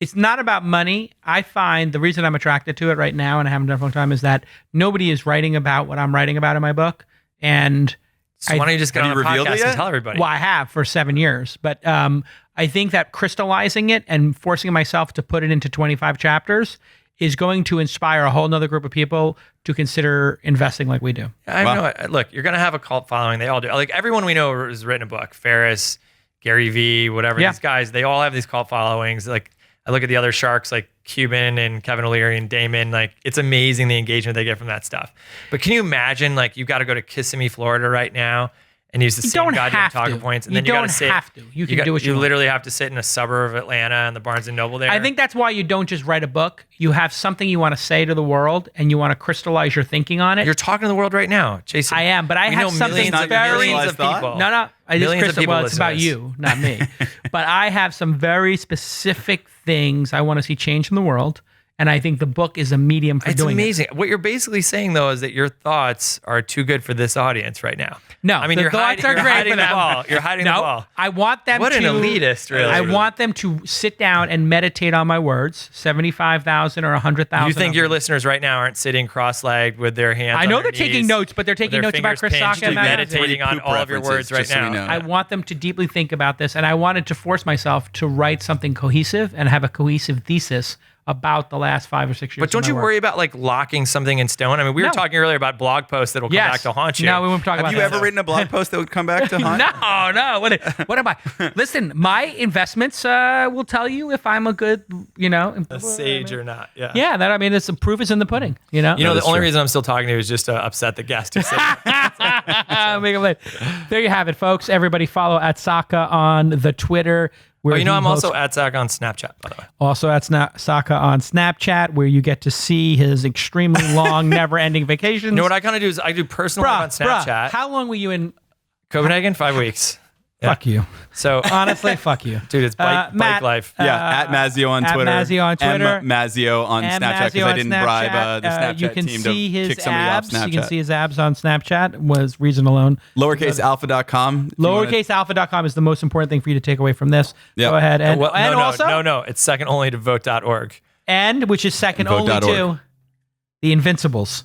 It's not about money. I find the reason I'm attracted to it right now, and I haven't done it for a long time, is that nobody is writing about what I'm writing about in my book. And So why don't you just get Have on you a revealed it podcast yet? and tell everybody? well, I have for 7 years, but I think that crystallizing it and forcing myself to put it into 25 chapters is going to inspire a whole nother group of people to consider investing like we do. I Wow. know. Look, you're going to have a cult following. They all do. Like everyone we know has written a book. Ferris, Gary Vee, whatever. Yeah. These guys, they all have these cult followings. Like I look at the other sharks like Cuban and Kevin O'Leary and Damon. Like it's amazing the engagement they get from that stuff. But can you imagine like you got to go to Kissimmee, Florida right now and use the You same don't goddamn have talking to. points. And You then you got to don't sit. have to. You can do what you want. literally have to sit in a suburb of Atlanta and the Barnes and Noble there. I think that's why you don't just write a book. You have something you want to say to the world and you want to crystallize your thinking on it. you're talking to the world right now, Jason. I am, but I We have know something millions of very millions of thought? people. No, I just Millions of crystal. people Well, it's listen to about this. you, not me. But I have some very specific things I want to see change in the world, and I think the book is a medium for It's doing amazing. What you're basically saying, though, is that your thoughts are too good for this audience right now. No, I mean, the you're thoughts hiding, are you're great hiding for the them. ball. You're hiding the No, ball. I want them What to. an elitist, really. I want them to sit down and meditate on my words. 75,000 or 100,000. You think of your them. listeners right now aren't sitting cross-legged with their hands? I on know their they're taking knees, notes, but they're with taking their notes about fingers Chris pinched Sacca and Matt Mazzeo. meditating on Poop all of your references, words right just so we now. know. I want them to deeply think about this, and I wanted to force myself to write something cohesive and have a cohesive thesis about the last 5 or 6 years. But don't of you my work. worry about like locking something in stone? I mean, we were No. talking earlier about blog posts that'll come Yes. back to haunt you. No, we won't talk Have about you that. ever written a blog post that would come back to haunt? No. What am I? Listen, my investments will tell you if I'm a good, a sage or not. Yeah. Yeah, that I mean, it's the proof is in the pudding. You know, That the is only true. reason I'm still talking to you is just to upset the guest. Who said Make it late. There you have it, folks. Everybody follow at Sacca on the Twitter. Where Oh, you know, he I'm also hosts- at Zach on Snapchat, by the way. also at Sacca on Snapchat, where you get to see his extremely long, never-ending vacations. You know what I kind of do is I do personal on Snapchat. How long were you in? Copenhagen, 5 weeks. Yeah. Fuck you. So, Honestly, fuck you. dude, it's bike Matt, life. Yeah, at Mazzeo on at Twitter. Mazzeo on Twitter. M Mazzeo on And Snapchat Mazzeo because I on didn't Snapchat. bribe the Snapchat You can team see to his kick somebody abs. off Snapchat. You can see his abs on Snapchat. Was reason alone. Lowercasealpha.com. Lowercasealpha.com is the most important thing for you to take away from this. Yep. Go ahead and Well, and no, also no, it's second only to vote.org. and which is second only Vote.org. to the Invincibles.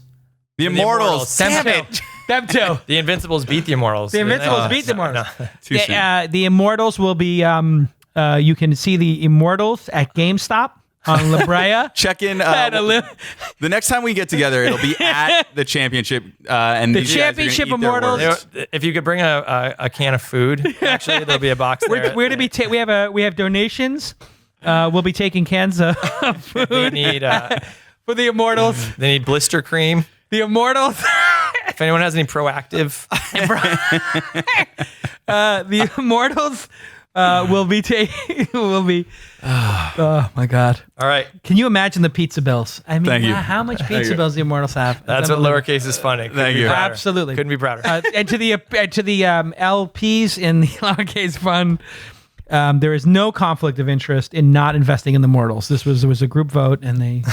The Immortals. Damn Them it. too. Them too. The Invincibles beat the Immortals. The Invincibles beat the Immortals. Too soon. The Immortals will be. You can see the Immortals at GameStop on La Brea. Check in. The next time we get together, it'll be at the championship. And the championship Immortals. If you could bring a can of food, actually, there'll be a box there. We're to be. We have donations. We'll be taking cans of food. They need for the Immortals. They need blister cream. The Immortals. If anyone has any Proactive, the Immortals will be taking. Oh my God! All right. Can you imagine the pizza bills? I mean, Thank you. how much pizza bills the Immortals have? That's what Lowercase is funding. Thank you. Absolutely. Couldn't be prouder. And to the LPs in the Lowercase Fund, there is no conflict of interest in not investing in the Immortals. There was a group vote, and they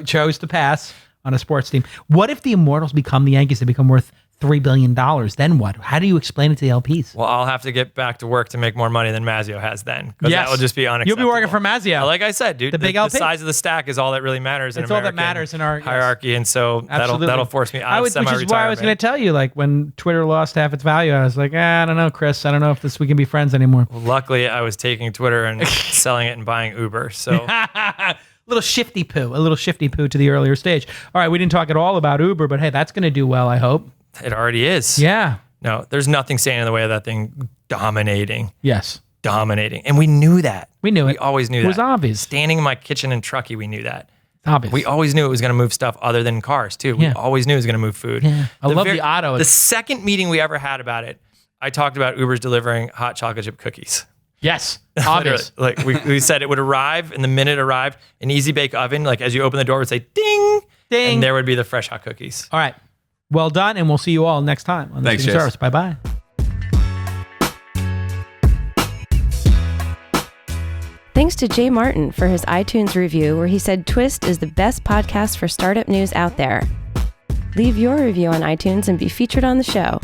chose to pass on a sports team. What if the Immortals become the Yankees? They become worth $3 billion. Then what? How do you explain it to the LPs? Well, I'll have to get back to work to make more money than Mazzeo has then. Yes. That will just be unacceptable. You'll be working for Mazzeo. Like I said, dude, the size of the stack is all that really matters in It's all American that matters in our hierarchy. And so that'll force me out of semi-retirement. Which is why I was going to tell you, like when Twitter lost half its value, I was like, I don't know, Chris. I don't know if we can be friends anymore. Well, luckily, I was taking Twitter and selling it and buying Uber. So a little shifty poo to the earlier stage. All right, we didn't talk at all about Uber, but hey, that's going to do well, I hope. It already is. Yeah. No, there's nothing standing in the way of that thing dominating. Yes. Dominating. And we knew that. We knew it. We always knew that. It was obvious. Standing in my kitchen in Truckee, we knew that. Obvious. We always knew it was going to move stuff other than cars, too. Yeah. We always knew it was going to move food. Yeah. I love the auto. The second meeting we ever had about it, I talked about Uber's delivering hot chocolate chip cookies. Yes. Obvious. Like we said it would arrive, and the minute it arrived, an easy bake oven, like as you open the door, it would say ding, ding, and there would be the fresh hot cookies. All right. Well done, and we'll see you all next time on Thanks, Listening Service. Bye-bye. Thanks to Jay Martin for his iTunes review where he said Twist is the best podcast for startup news out there. Leave your review on iTunes and be featured on the show.